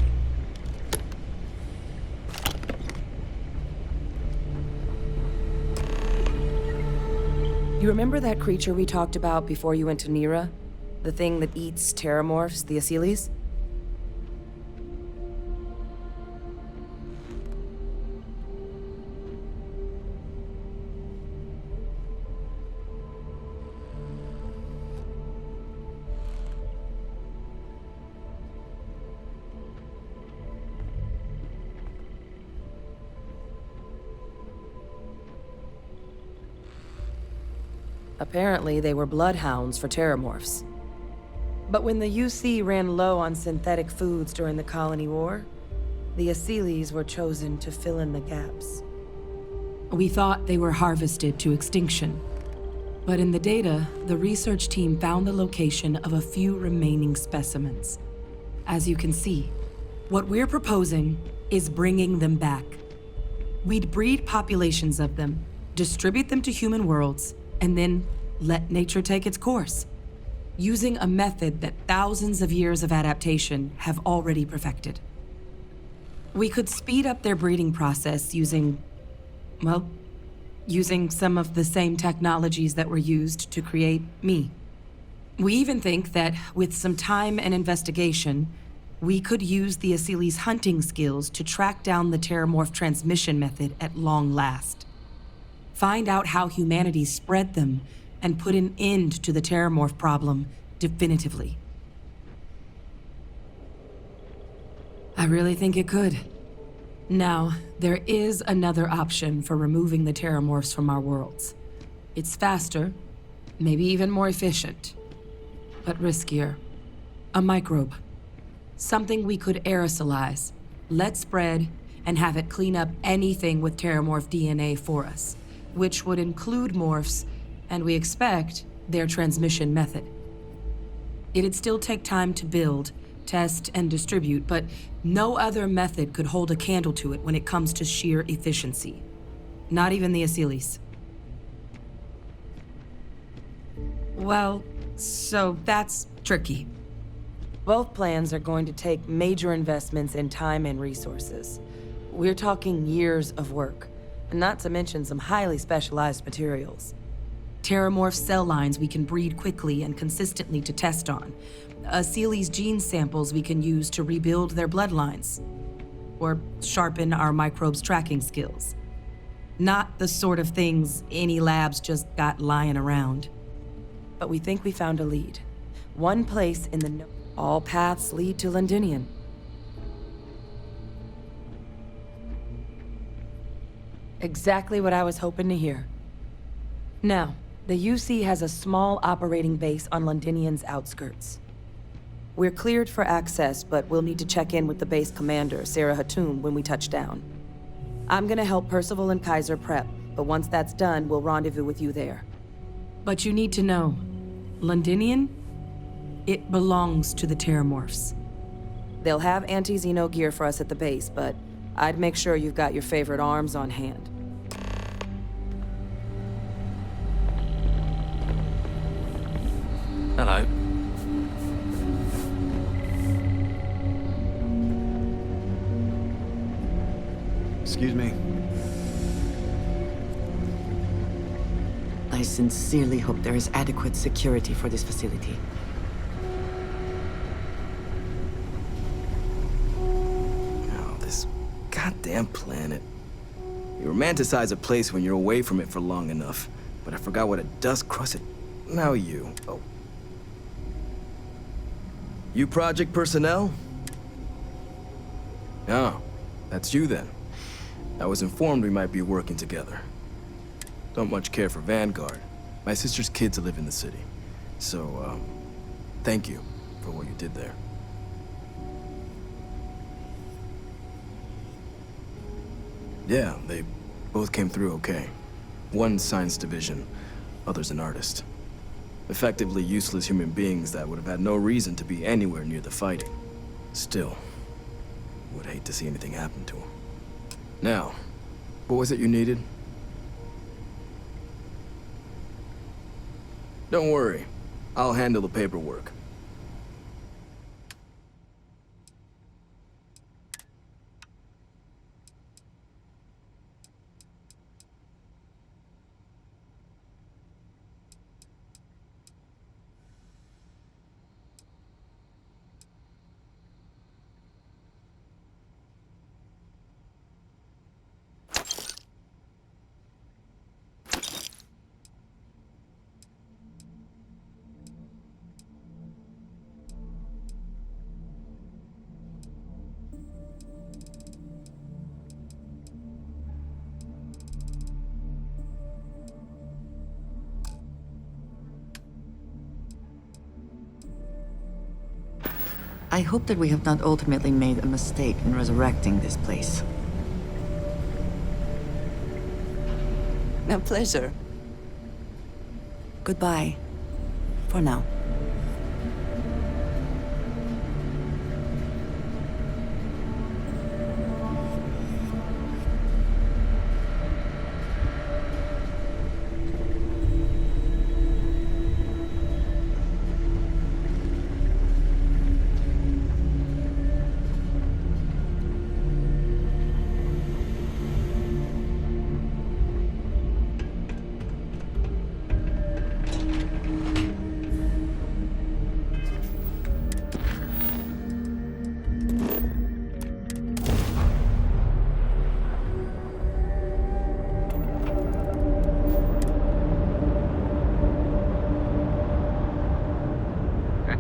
You remember that creature we talked about before you went to Nira? The thing that eats terramorphs, the Aceles? Apparently, they were bloodhounds for terramorphs. But when the UC ran low on synthetic foods during the Colony War, the Aceles were chosen to fill in the gaps. We thought they were harvested to extinction. But in the data, the research team found the location of a few remaining specimens. As you can see, what we're proposing is bringing them back. We'd breed populations of them, distribute them to human worlds, and then let nature take its course, using a method that thousands of years of adaptation have already perfected. We could speed up their breeding process using some of the same technologies that were used to create me. We even think that with some time and investigation, we could use the Aceles' hunting skills to track down the terramorph transmission method at long last. Find out how humanity spread them and put an end to the terramorph problem definitively. I really think it could. Now, there is another option for removing the terramorphs from our worlds. It's faster, maybe even more efficient, but riskier. A microbe. Something we could aerosolize, let spread, and have it clean up anything with terramorph DNA for us, which would include morphs, and we expect their transmission method. It'd still take time to build, test, and distribute, but no other method could hold a candle to it when it comes to sheer efficiency. Not even the Aceles. Well, so that's tricky. Both plans are going to take major investments in time and resources. We're talking years of work, and not to mention some highly specialized materials. Terramorph cell lines we can breed quickly and consistently to test on. Aceles gene samples we can use to rebuild their bloodlines. Or sharpen our microbes' tracking skills. Not the sort of things any labs just got lying around. But we think we found a lead. One place in the all paths lead to Londinian. Exactly what I was hoping to hear. Now, the UC has a small operating base on Londinian's outskirts. We're cleared for access, but we'll need to check in with the base commander, Sarah Hatum, when we touch down. I'm gonna help Percival and Kaiser prep, but once that's done, we'll rendezvous with you there. But you need to know, Londinian, it belongs to the terramorphs. They'll have anti-Xeno gear for us at the base, but I'd make sure you've got your favorite arms on hand. Hello. Excuse me. I sincerely hope there is adequate security for this facility. Oh, this goddamn planet. You romanticize a place when you're away from it for long enough, but I forgot what a dust-crusted... Now you. Oh. You project personnel? Oh, that's you then. I was informed we might be working together. Don't much care for Vanguard. My sister's kids live in the city. So, thank you for what you did there. Yeah, they both came through okay. One science division, other's an artist. Effectively useless human beings that would have had no reason to be anywhere near the fighting. Still, would hate to see anything happen to them. Now, what was it you needed? Don't worry, I'll handle the paperwork. I hope that we have not ultimately made a mistake in resurrecting this place. A pleasure. Goodbye. For now.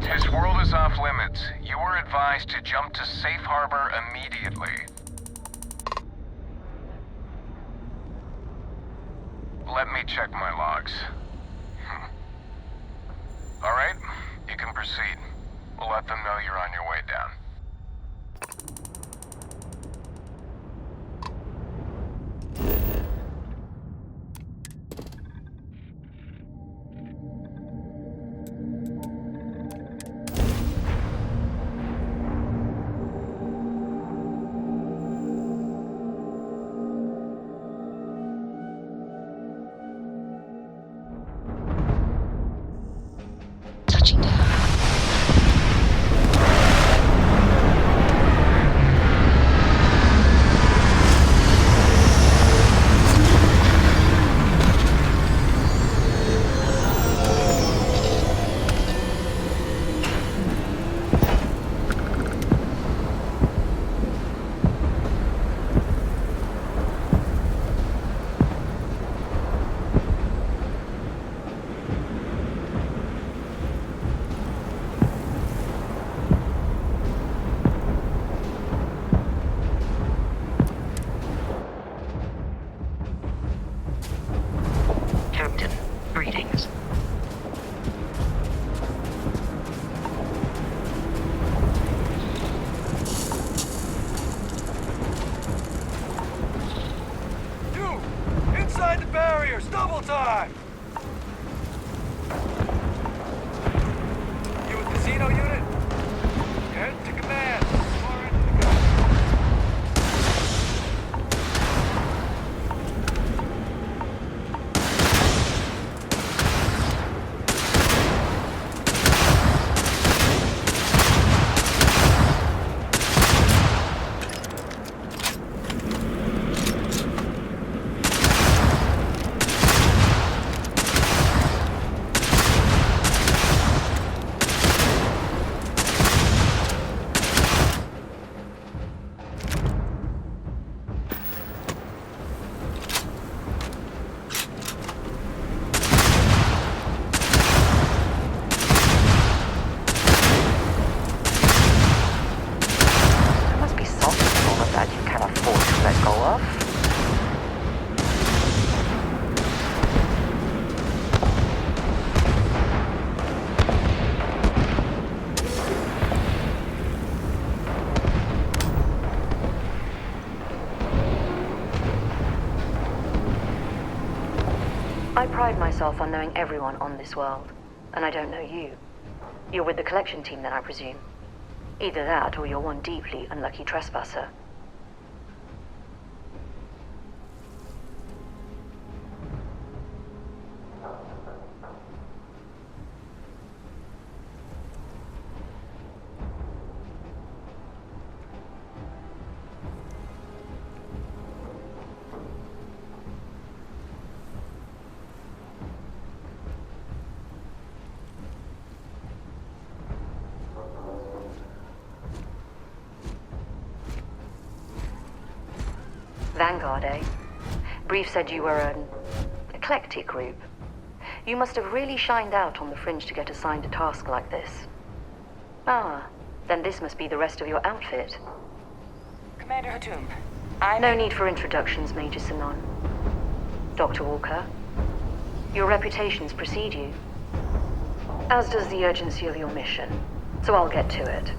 This world is off limits. You are advised to jump to safe harbor immediately. Let me check my logs. All right, you can proceed. We'll let them know you're on your way down. Touching down. Captain, greetings. You! Inside the barriers! Double time! You with the Xeno unit? Head to command. Far end of the gun. There must be something in all of that you can afford to let go of. I pride myself on knowing everyone on this world, and I don't know you. You're with the collection team then, I presume. Either that, or you're one deeply unlucky trespasser. Vanguard, eh? Brief said you were an eclectic group. You must have really shined out on the fringe to get assigned a task like this. Ah, then this must be the rest of your outfit. Commander Hatum, No need for introductions, Major Sinon. Dr. Walker, your reputations precede you, as does the urgency of your mission, so I'll get to it.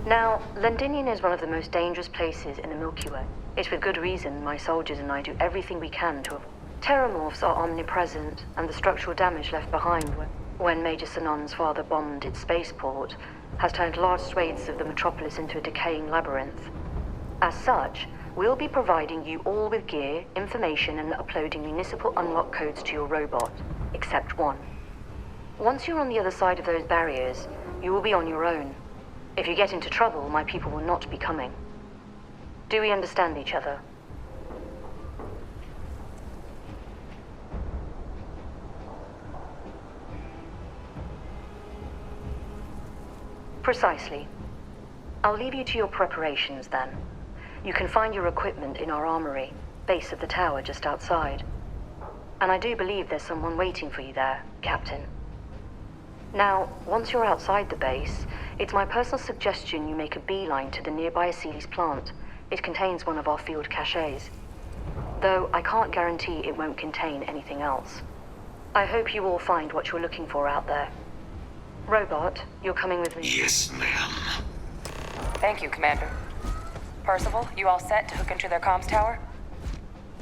Now, Londinium is one of the most dangerous places in the Milky Way. It's with good reason my soldiers and I do everything we can to avoid. Terramorphs are omnipresent, and the structural damage left behind when Major Sanon's father bombed its spaceport has turned large swathes of the metropolis into a decaying labyrinth. As such, we'll be providing you all with gear, information, and uploading municipal unlock codes to your robot, except one. Once you're on the other side of those barriers, you will be on your own. If you get into trouble, my people will not be coming. Do we understand each other? Precisely. I'll leave you to your preparations then. You can find your equipment in our armory, base of the tower just outside. And I do believe there's someone waiting for you there, Captain. Now, once you're outside the base, it's my personal suggestion you make a beeline to the nearby Aceles plant. It contains one of our field caches. Though I can't guarantee it won't contain anything else. I hope you all find what you're looking for out there. Robot, you're coming with me. Yes, ma'am. Thank you, Commander. Percival, you all set to hook into their comms tower?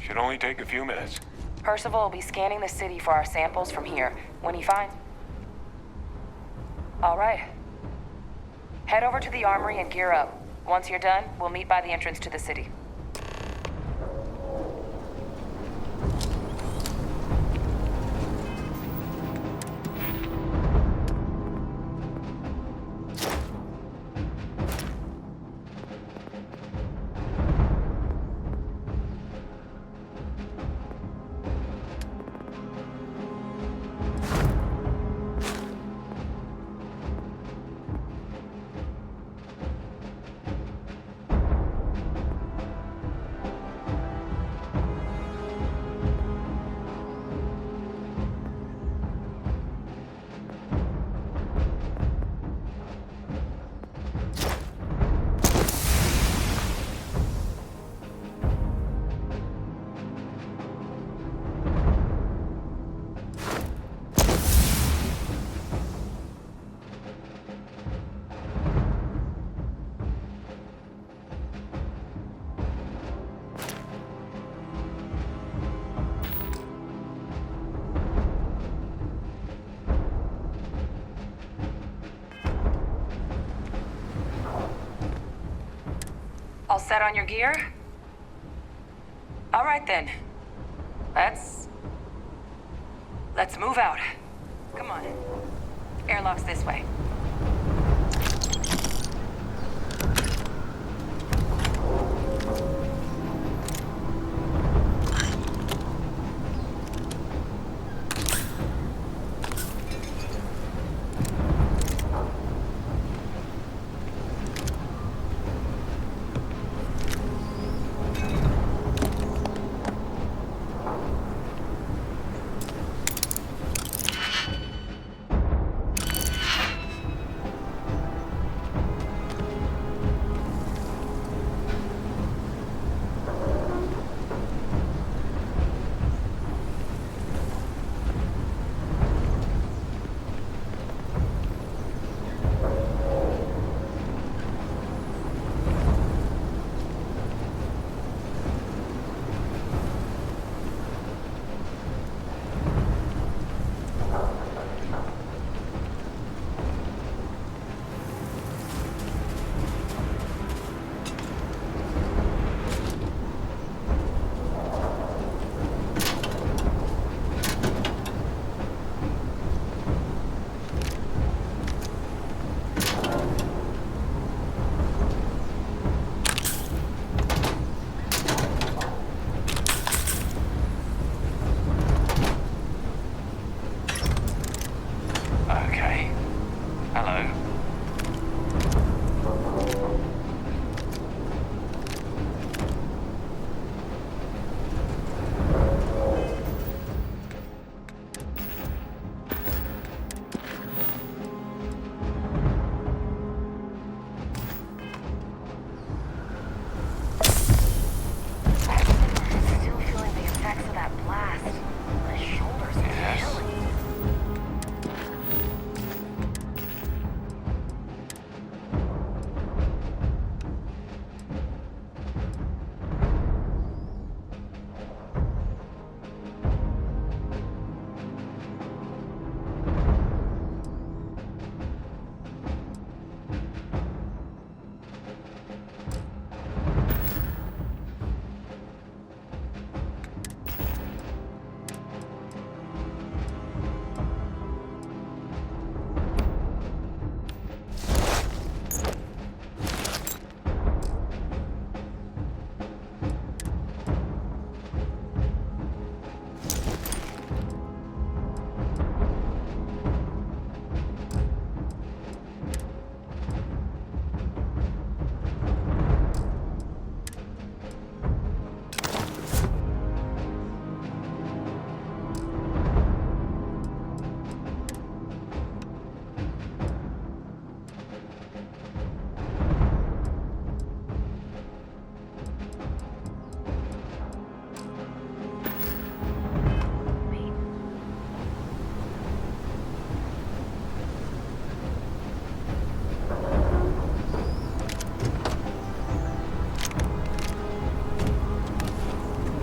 Should only take a few minutes. Percival will be scanning the city for our samples from here. When he finds... All right. Head over to the armory and gear up. Once you're done, we'll meet by the entrance to the city. All set on your gear? All right then. Let's move out. Come on. Airlock's this way.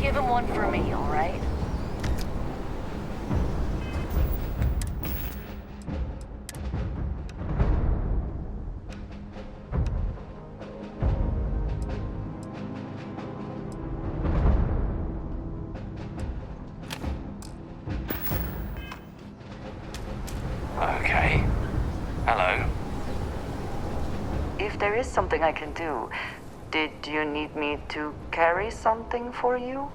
Give him one for me, all right? Okay. Hello. If there is something I can do, did you need me to carry something for you?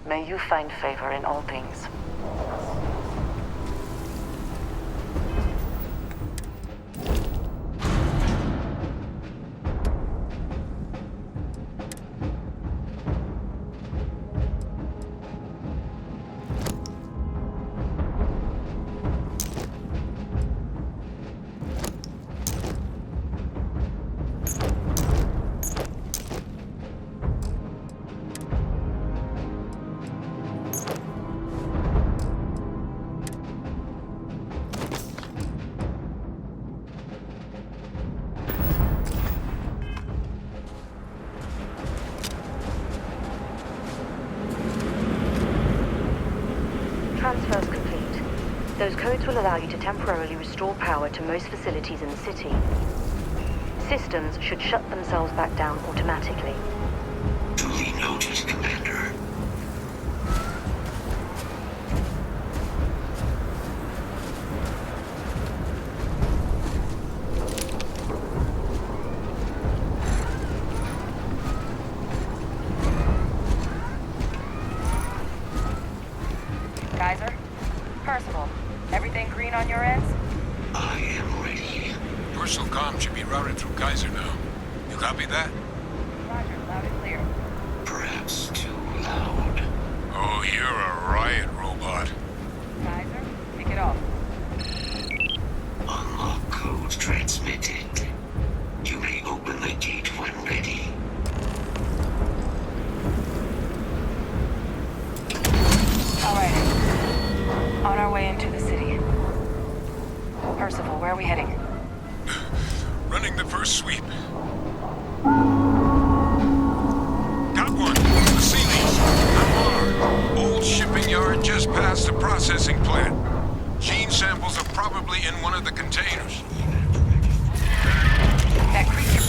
May you find favor in all things. Transfers complete. Those codes will allow you to temporarily restore power to most facilities in the city. Systems should shut themselves back down automatically. Duly noted, Commander. Kaiser? Percival, everything green on your ends? I am ready. Personal comm should be routed through Kaiser now. You copy that? Roger, loud and clear. Perhaps too loud. Oh, you're a riot robot. Kaiser, kick it off. Unlock code transmitted. You may open the gate when ready. All right. On our way into the city. Percival, where are we heading? Running the first sweep. Got one. The Sealies. Not far. Old shipping yard just past the processing plant. Gene samples are probably in one of the containers. That creature.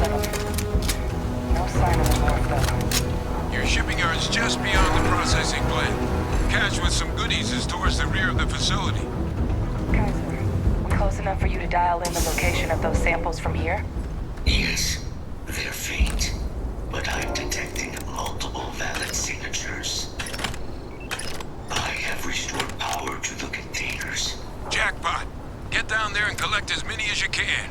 No sign of the north, though. Your shipping yard's just beyond the processing plant. Cache with some goodies is towards the rear of the facility. Kaiser, we close enough for you to dial in the location of those samples from here? Yes, they're faint, but I'm detecting multiple valid signatures. I have restored power to the containers. Jackpot! Get down there and collect as many as you can.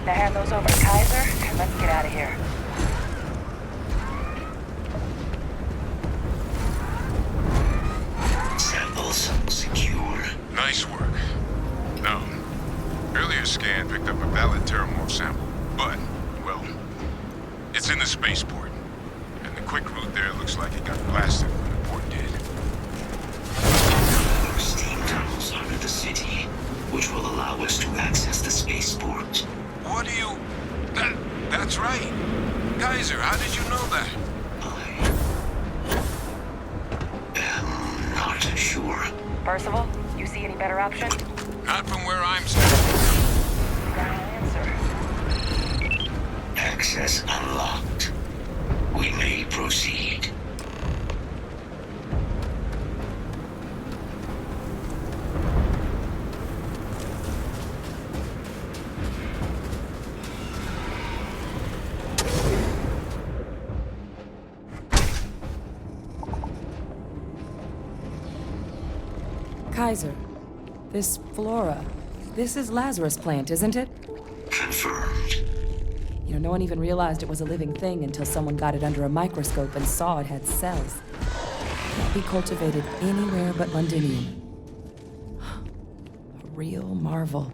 Now hand those over to Kaiser, and let's get out of here. Samples secure. Nice work. Now, earlier scan picked up a valid Terramorph sample, but, well, it's in the spaceport. And the quick route there looks like it got blasted when the port did. There are steam tunnels under the city, which will allow us to access the spaceport. What do you... That's right. Kaiser, how did you know that? I'm not sure. Percival, you see any better option? Not from where I'm standing. Got an answer. Access unlocked. We may proceed. Kaiser, this flora, this is Lazarus plant, isn't it? Confirmed. You know, no one even realized it was a living thing until someone got it under a microscope and saw it had cells. It can't be cultivated anywhere but Londinium. A real marvel.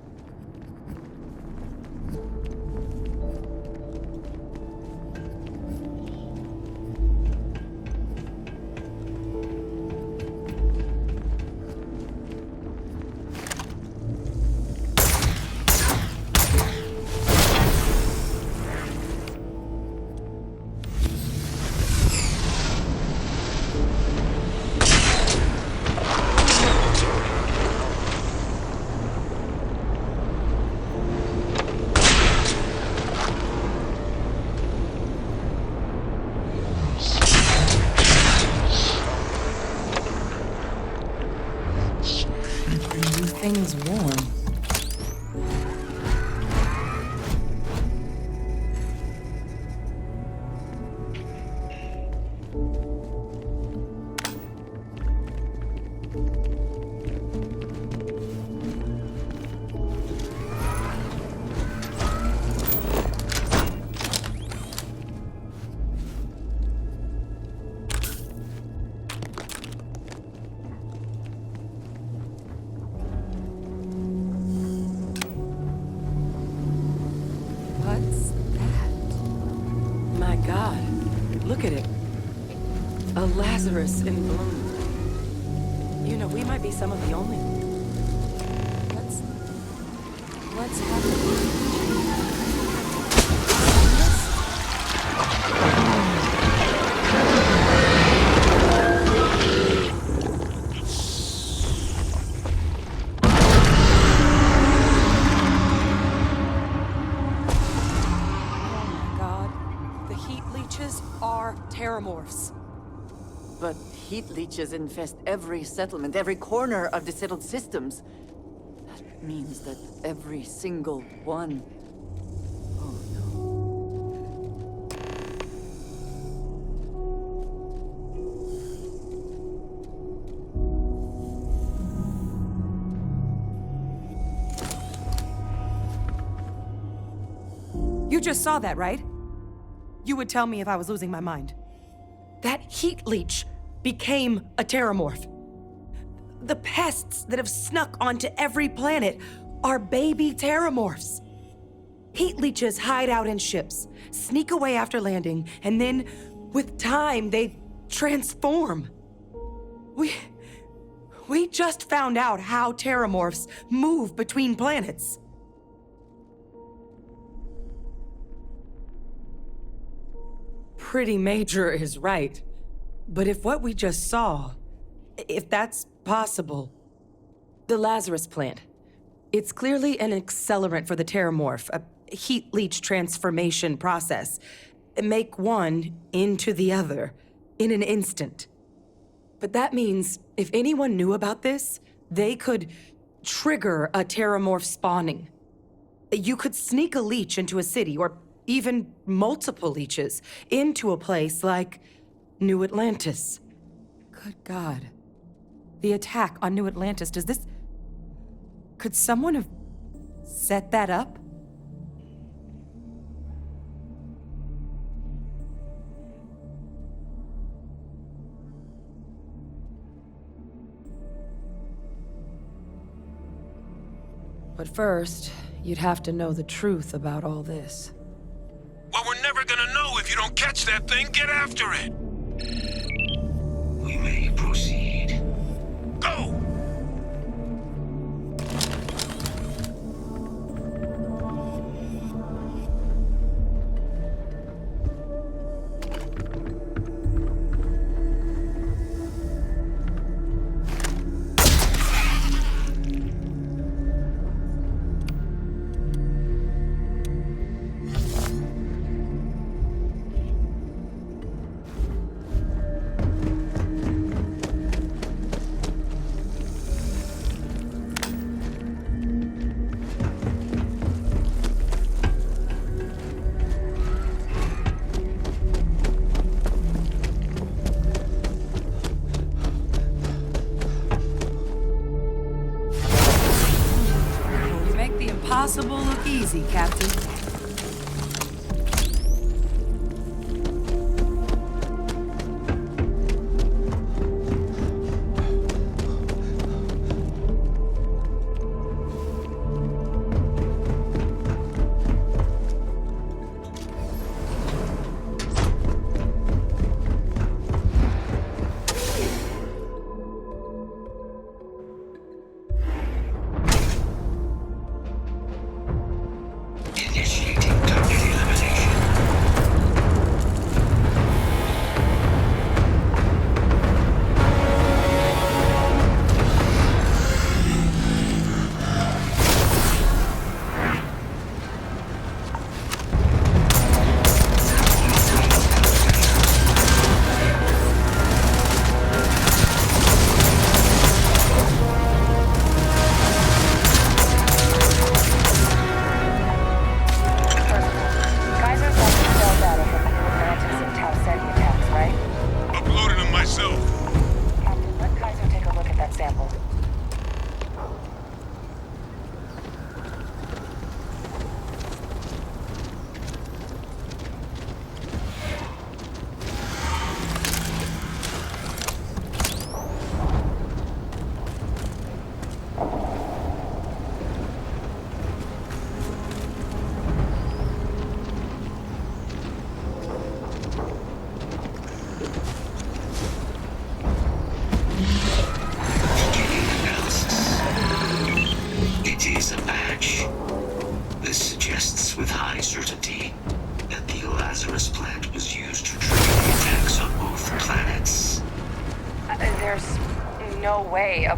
Thing's warm. Look at it. A Lazarus in bloom. You know, we might be some of the only... What's happening? Terramorphs. But heat leeches infest every settlement, every corner of the settled systems. That means that every single one... Oh no. You just saw that, right? You would tell me if I was losing my mind. That heat leech became a terramorph. The pests that have snuck onto every planet are baby terramorphs. Heat leeches hide out in ships, sneak away after landing, and then, with time, they transform. We just found out how terramorphs move between planets. Pretty Major is right. But if what we just saw, if that's possible... The Lazarus plant. It's clearly an accelerant for the terramorph, a heat leech transformation process. Make one into the other in an instant. But that means if anyone knew about this, they could trigger a terramorph spawning. You could sneak a leech into a city, or even multiple leeches, into a place like New Atlantis. Good God. The attack on New Atlantis, does this... Could someone have set that up? But first, you'd have to know the truth about all this. Well, we're never gonna know if you don't catch that thing. Get after it! We may proceed. Go! Impossible look easy, Captain.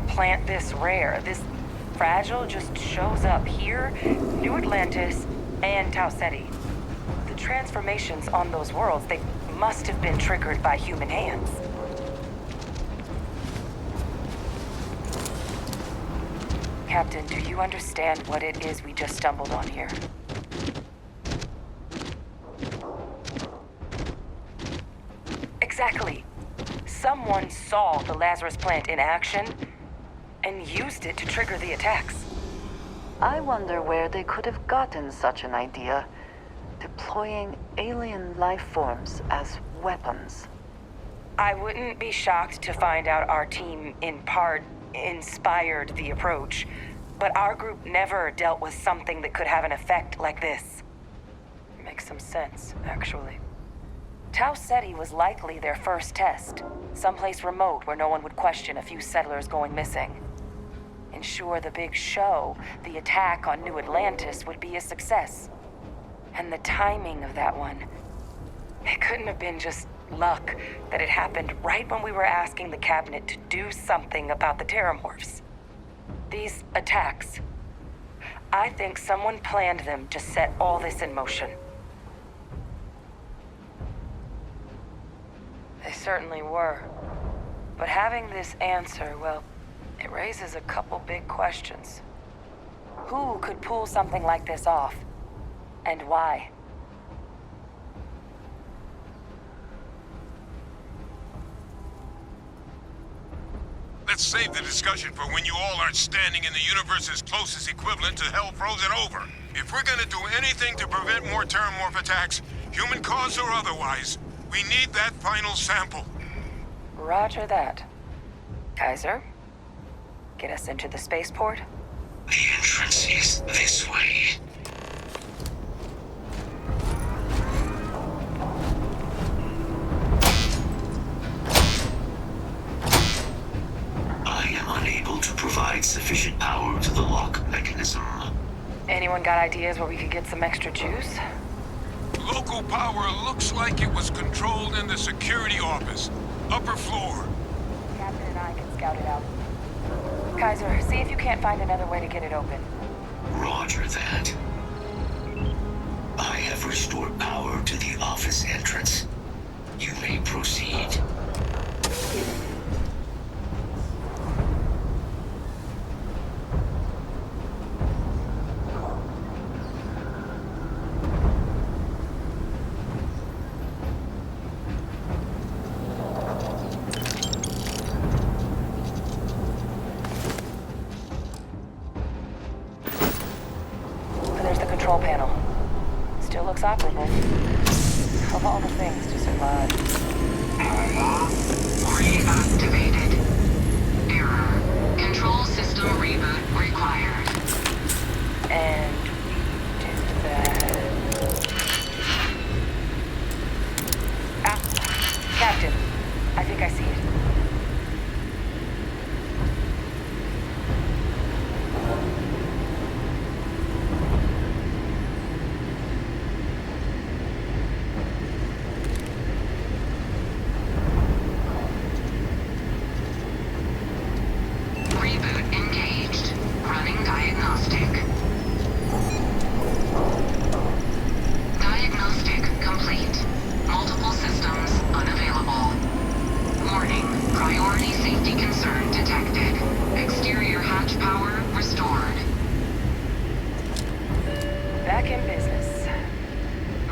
Plant this rare, this fragile, just shows up here, New Atlantis, and Tau Ceti. The transformations on those worlds, they must have been triggered by human hands. Captain, do you understand what it is we just stumbled on here? Exactly. Someone saw the Lazarus plant in action and used it to trigger the attacks. I wonder where they could have gotten such an idea, deploying alien life forms as weapons. I wouldn't be shocked to find out our team, in part, inspired the approach, but our group never dealt with something that could have an effect like this. Makes some sense, actually. Tau Ceti was likely their first test, someplace remote where no one would question a few settlers going missing. Ensure the big show, the attack on New Atlantis, would be a success. And the timing of that one, it couldn't have been just luck that it happened right when we were asking the cabinet to do something about the terramorphs. These attacks, I think someone planned them to set all this in motion. They certainly were. But having this answer, well, it raises a couple big questions. Who could pull something like this off? And why? Let's save the discussion for when you all aren't standing in the universe's closest equivalent to hell frozen over. If we're gonna do anything to prevent more terramorph attacks, human cause or otherwise, we need that final sample. Roger that. Kaiser, get us into the spaceport? The entrance is power to the lock mechanism. Anyone got ideas where we could get some extra juice? Local power looks like it was controlled in the security office. Upper floor. Captain and I can scout it out. Kaiser, see if you can't find another way to get it open. Roger that. I have restored power to the office entrance. You may proceed. There's the control panel. Still looks operable. Of all the things to survive. Reactivated. Error. Control system reboot required. And we did that. Ah, Captain. I think I see it. Reboot engaged. Running diagnostic. Diagnostic complete. Multiple systems unavailable. Warning. Priority safety concern detected. Exterior hatch power restored. Back in business.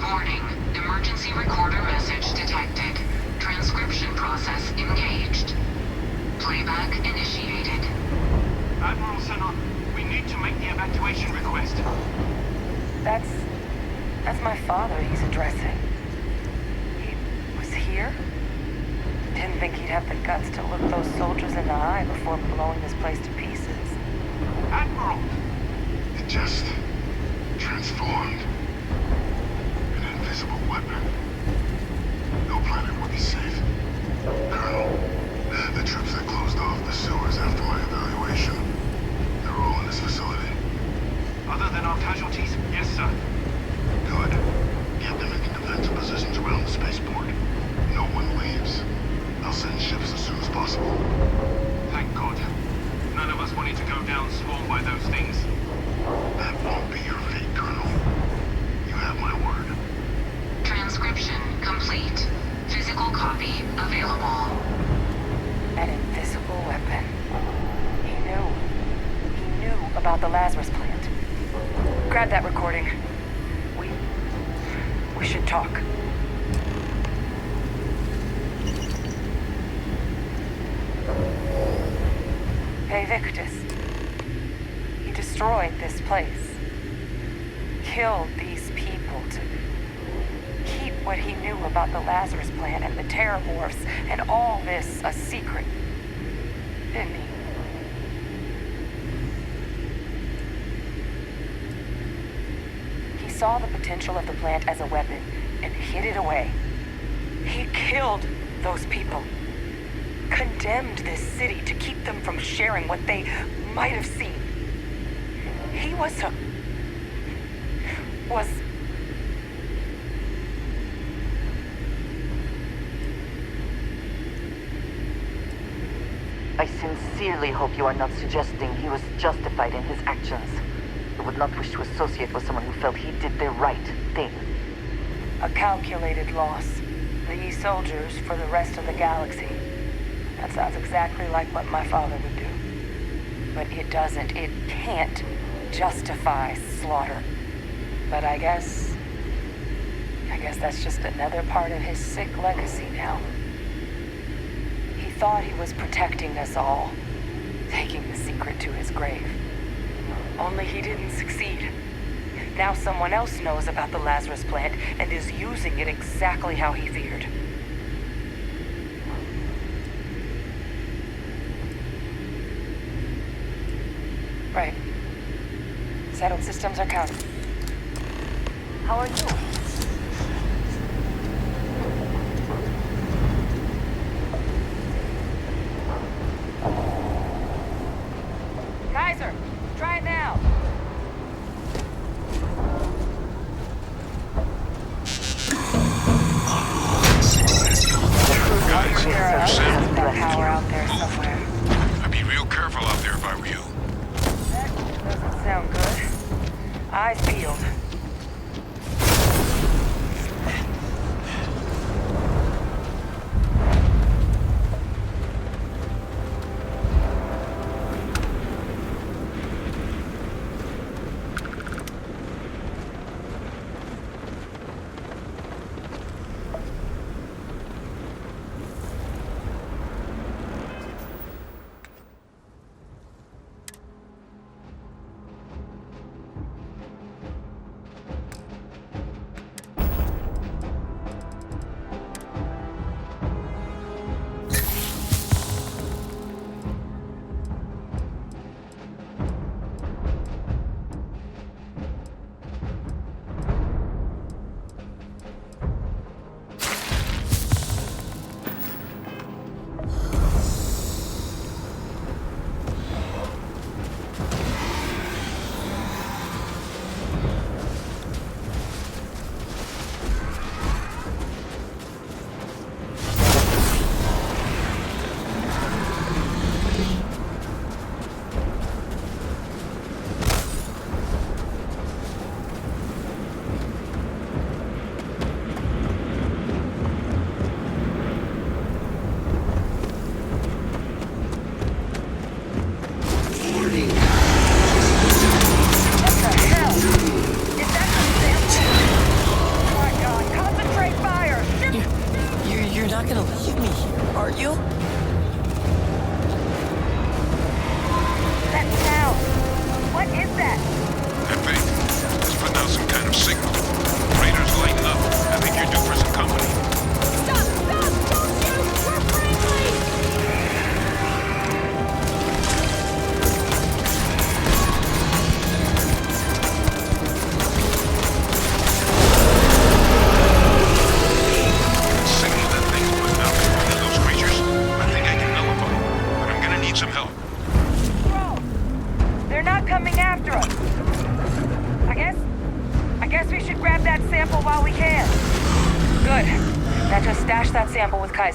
Warning. Emergency recorder message detected. Transcription process engaged. Playback initiated. Admiral Senon, we need to make the evacuation request. That's my father he's addressing. He was here? Didn't think he'd have the guts to look those soldiers in the eye before blowing this place to pieces. Admiral! It just transformed. An invisible weapon. No planet would be safe. Colonel, the troops that closed off the sewers after my evaluation, they're all in this facility. Other than our casualties? Yes, sir. Good. Get them into defensive positions around the spaceport. No one leaves. I'll send ships as soon as possible. Thank God. None of us wanted to go down swarmed by those things. That won't be your fate, Colonel. You have my word. Transcription complete. Physical copy available. An invisible weapon. He knew about the Lazarus plant. Grab that recording. We should talk. Hey, Victus. He destroyed this place. Killed these people to keep what he knew about the Lazarus plant and the terramorphs and all this a secret. Didn't he? He saw the potential of the plant as a weapon and hid it away. He killed those people. Condemned this city to keep them from sharing what they might have seen. He was I sincerely hope you are not suggesting he was justified in his actions. I would not wish to associate with someone who felt he did the right thing. a calculated loss. These soldiers for the rest of the galaxy. That sounds exactly like what my father would do. But it doesn't, it can't justify slaughter. But I guess that's just another part of his sick legacy now. He thought he was protecting us all, taking the secret to his grave. Only he didn't succeed. Now someone else knows about the Lazarus plant and is using it exactly how he feared. Right. Settled systems are counted. How are you? Kaiser! Eyes peeled.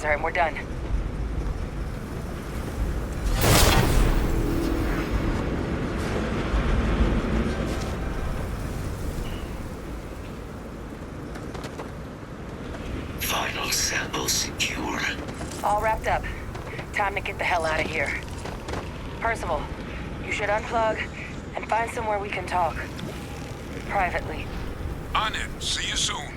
And we're done. Final sample secure. All wrapped up. Time to get the hell out of here. Percival, you should unplug and find somewhere we can talk. Privately. On it. See you soon.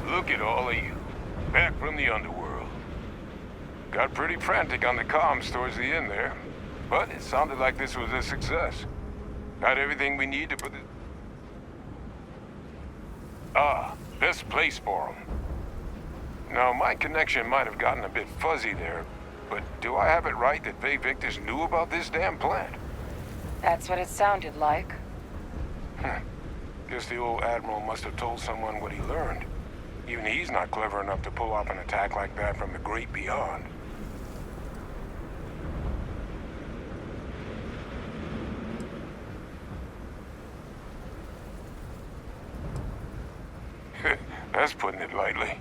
Look at all of you. Back from the underworld. Got pretty frantic on the comms towards the end there. But it sounded like this was a success. Got everything we need to put it... best place for them. Now, my connection might have gotten a bit fuzzy there, but do I have it right that Faye Victus knew about this damn plant? That's what it sounded like. Guess the old Admiral must have told someone what he learned. Even he's not clever enough to pull off an attack like that from the great beyond. That's putting it lightly.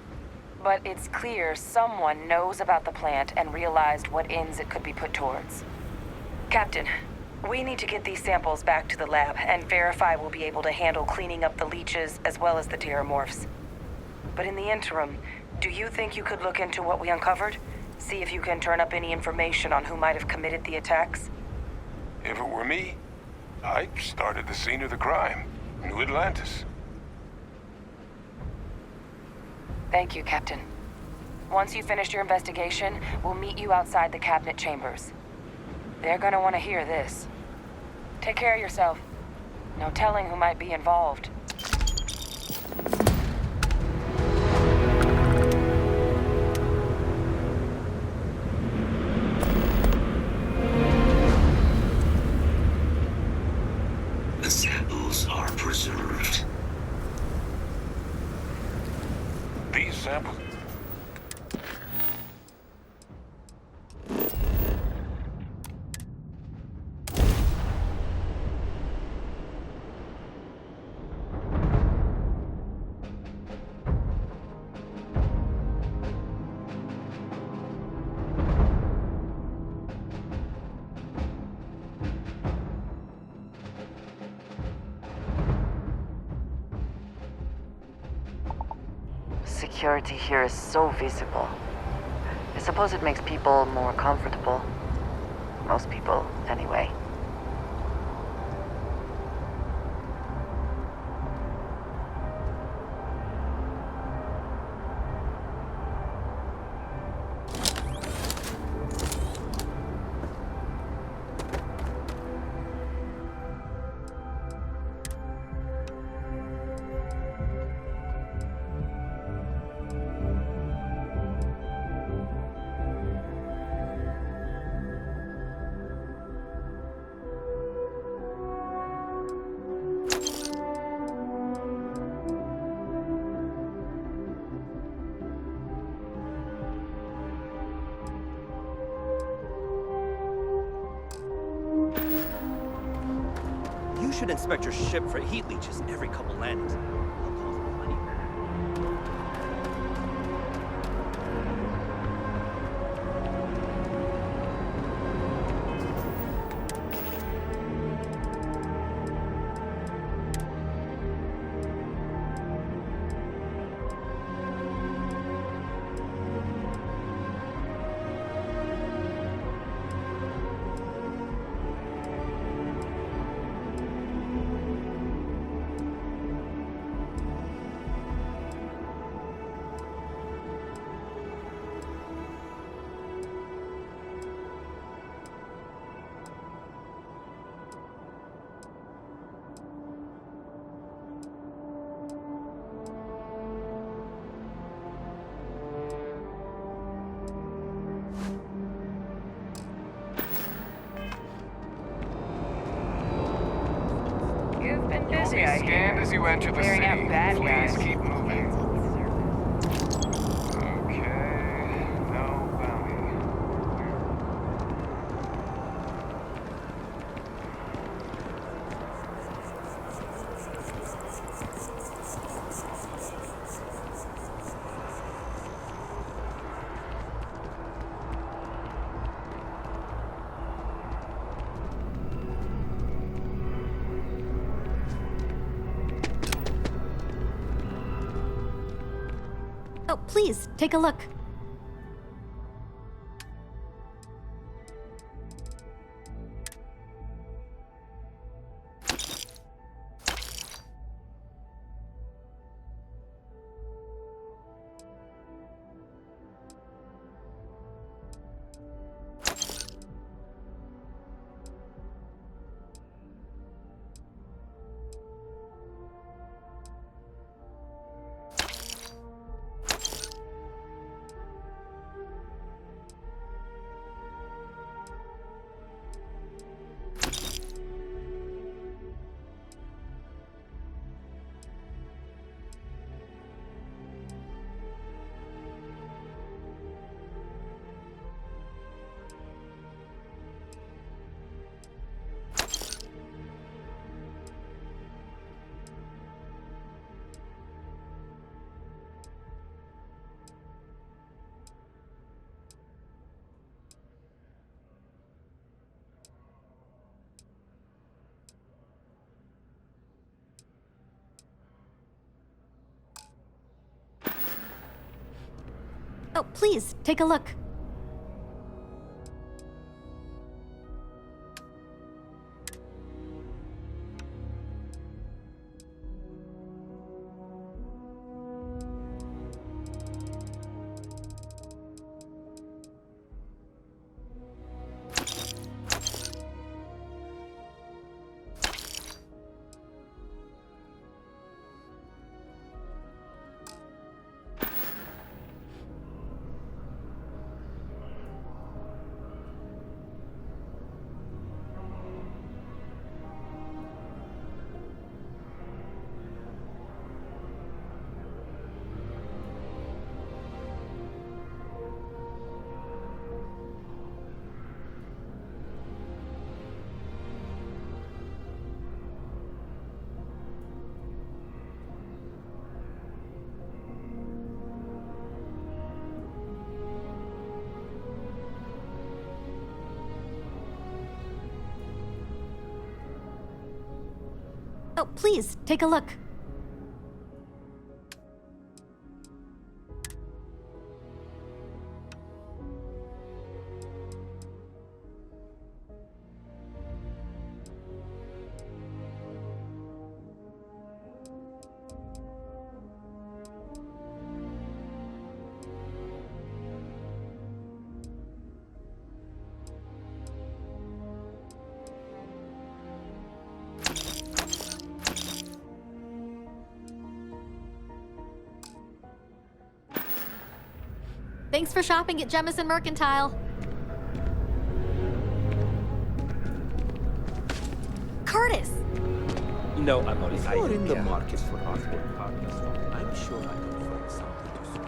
But it's clear someone knows about the plant and realized what ends it could be put towards. Captain, we need to get these samples back to the lab and verify we'll be able to handle cleaning up the leeches as well as the terramorphs. But in the interim, do you think you could look into what we uncovered? See if you can turn up any information on who might have committed the attacks? If it were me, I'd start at the scene of the crime, New Atlantis. Thank you, Captain. Once you've finished your investigation, we'll meet you outside the cabinet chambers. They're gonna want to hear this. Take care of yourself. No telling who might be involved. The samples are preserved. These samples? Security here is so visible. I suppose it makes people more comfortable. Most people, anyway. You should inspect your ship for heat leeches every couple landings. You've been You'll busy, be I scanned hear. as you enter the Clearing city. up bad Please guys. keep moving. Okay, no bounty. Oh, please, take a look. Oh, please, take a look. Oh, please, take a look. Thanks for shopping at Jemison Mercantile. Curtis! No, I'm only. If you're in the market for artwork partners, I'm sure I can find something to suit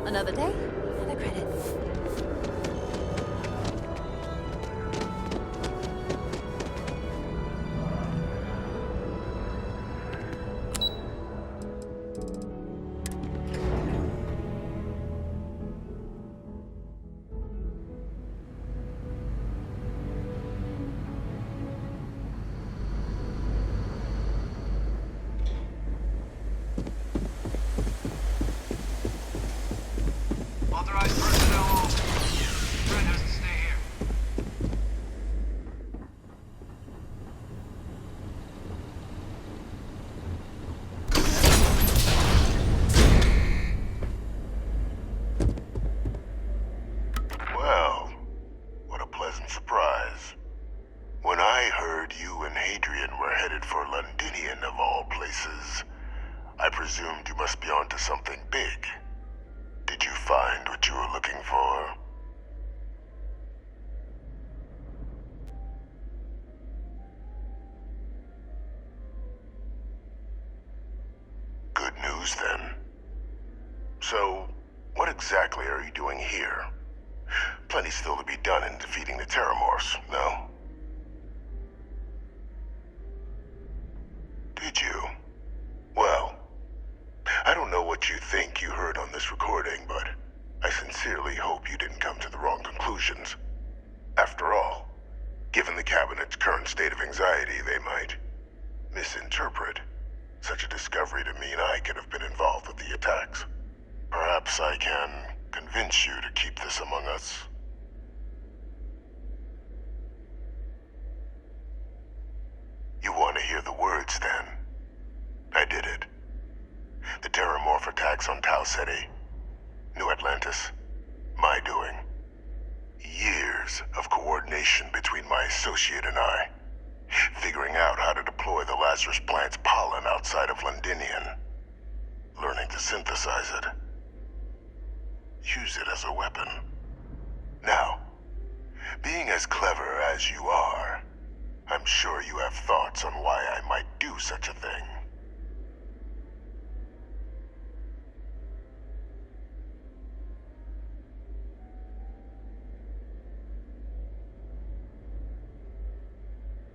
Another day, another credit. Authorized personnel all. Brent has to stay here. Well, what a pleasant surprise. When I heard you and Hadrian were headed for Londinian of all places, I presumed you must be onto something big. Did you find what you were looking for? Good news, then. So, what exactly are you doing here? Plenty still to be done in defeating the Terramorphs, no? Did you? Well, I don't know what you think you heard on this recording, but I sincerely hope you didn't come to the wrong conclusions. After all, given the Cabinet's current state of anxiety, they might misinterpret such a discovery to mean I could have been involved with the attacks. Perhaps I can convince you to keep this among us. You want to hear the words, then? I did it. The Terramorph attacks on Tau Ceti, New Atlantis, my doing. Years of coordination between my associate and I, figuring out how to deploy the Lazarus plant's pollen outside of Londinian, learning to synthesize it, use it as a weapon. Now, Being as clever as you are, I'm sure you have thoughts on why I might do such a thing.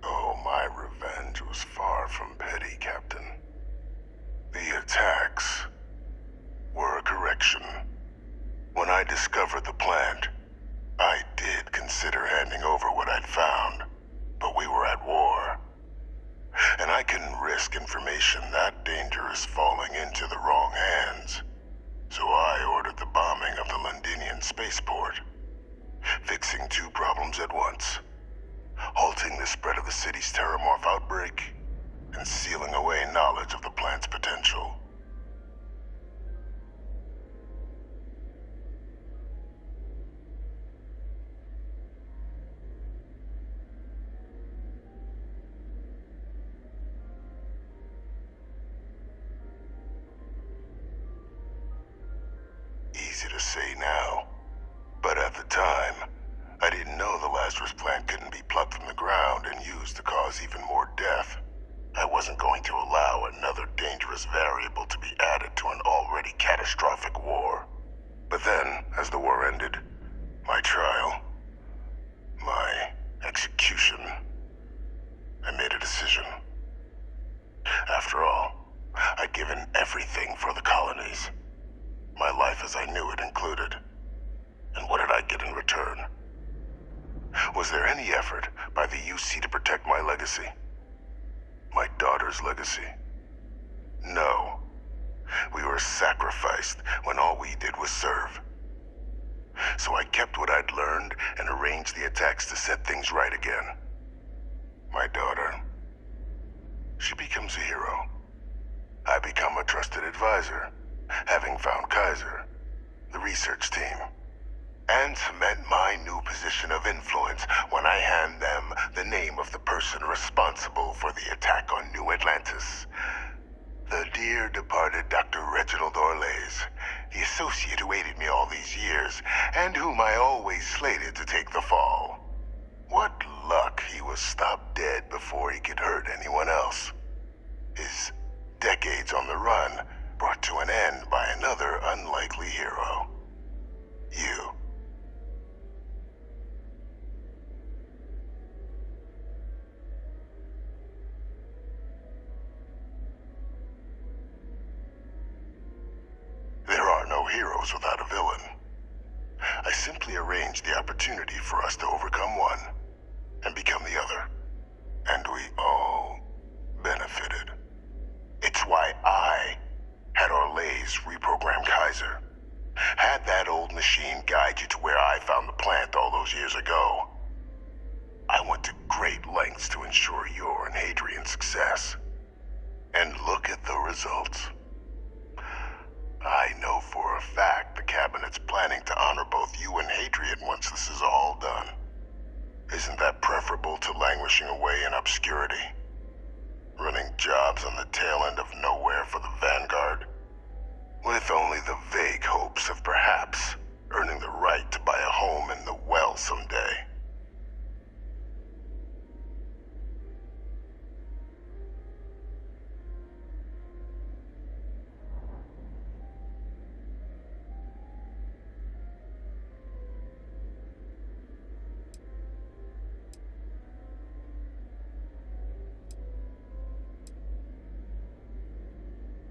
Oh, my revenge was far from petty, Captain. The attacks were a correction. When I discovered the plant, I did consider handing over what I'd found, but we were at war. And I couldn't risk information that dangerous falling into the wrong hands. So I ordered the bombing of the Londinian spaceport, fixing two problems at once. Halting the spread of the city's terramorph outbreak, and sealing away knowledge of the plant's potential. Easy to say now, but at the time, I didn't know the Lazarus plant couldn't be plucked from the ground and used to cause even more death. I wasn't going to allow another dangerous variable to be added to an already catastrophic war. But then, as the war ended, my trial, my execution, I made a decision. After all, I'd given everything for the colonies. My life as I knew it included. And what did I get in return? Was there any effort by the UC to protect my legacy? My daughter's legacy? No. We were sacrificed when all we did was serve. So I kept what I'd learned and arranged the attacks to set things right again. My daughter, she becomes a hero. I become a trusted advisor, having found Kaiser, the research team, and cement my new position of influence when I hand them the name of the person responsible for the attack on New Atlantis. The dear departed Dr. Reginald Orlays, the associate who aided me all these years, and whom I always slated to take the fall. What luck he was stopped dead before he could hurt anyone else. His decades on the run brought to an end by another unlikely hero. You. There are no heroes without a villain. I simply arranged the opportunity for us to overcome one and become the other. And we all benefited. It's why I had Orlays reprogram Kaiser. Had that old machine guide you to where I found the plant all those years ago. I went to great lengths to ensure your and Hadrian's success. And look at the results. I know for a fact the Cabinet's planning to honor both you and Hadrian once this is all done. Isn't that preferable to languishing away in obscurity? Running jobs on the tail end of nowhere for the Vanguard? With only the vague hopes of perhaps earning the right to buy a home in the well someday.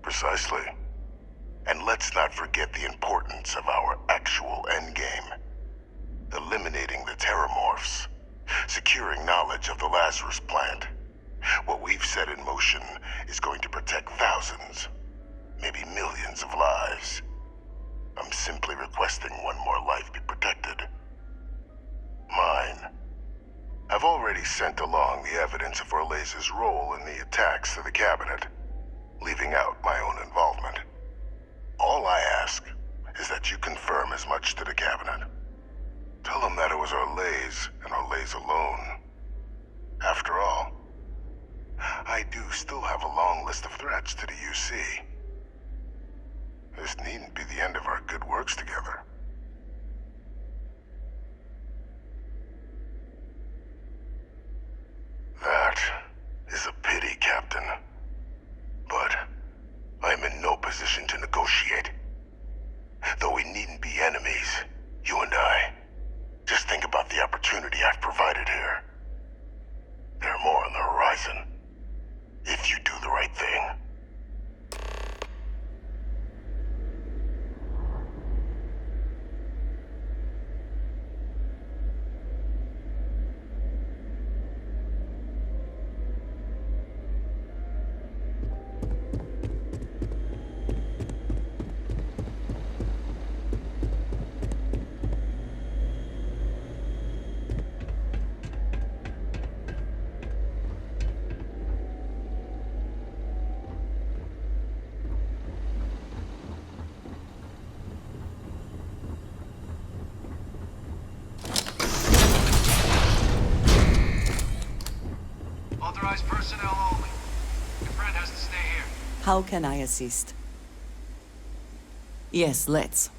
Precisely. And let's not forget the importance of our actual endgame. Eliminating the terramorphs. Securing knowledge of the Lazarus plant. What we've set in motion is going to protect thousands, maybe millions of lives. I'm simply requesting one more life be protected. Mine. I've already sent along the evidence of Orlays' role in the attacks to the Cabinet, leaving out my own involvement. All I ask is that you confirm as much to the Cabinet. Tell them that it was Orlays and Orlays alone. After all, I do still have a long list of threats to the UC. This needn't be the end of our good works together. How can I assist? Yes, let's.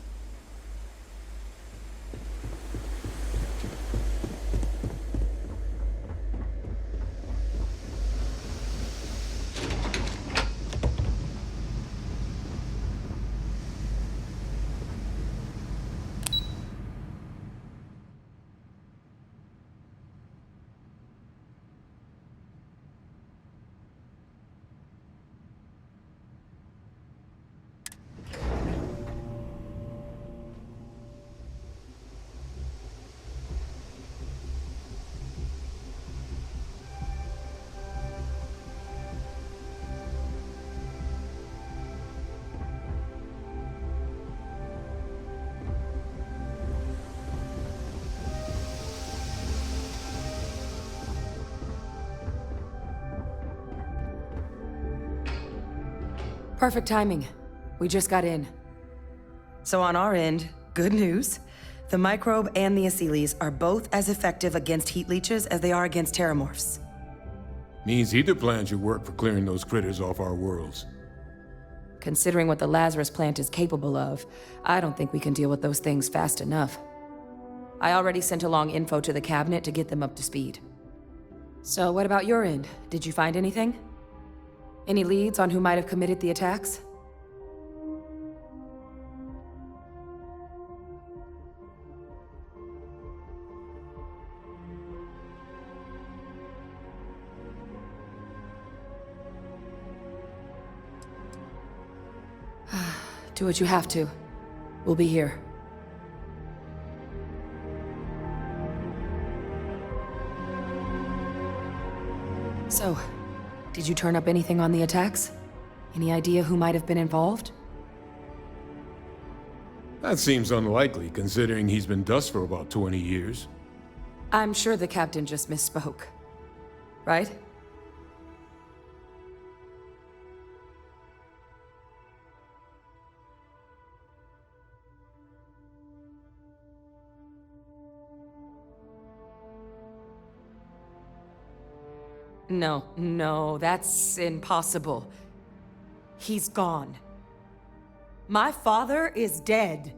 Perfect timing. We just got in. So on our end, good news. The microbe and the acyles are both as effective against heat leeches as they are against terramorphs. Means either plan should work for clearing those critters off our worlds. Considering what the Lazarus plant is capable of, I don't think we can deal with those things fast enough. I already sent along info to the cabinet to get them up to speed. So what about your end? Did you find anything? Any leads on who might have committed the attacks? Do what you have to. We'll be here. So, did you turn up anything on the attacks? Any idea who might have been involved? That seems unlikely, considering he's been dust for about 20 years. I'm sure the captain just misspoke. Right? No, that's impossible. He's gone. My father is dead.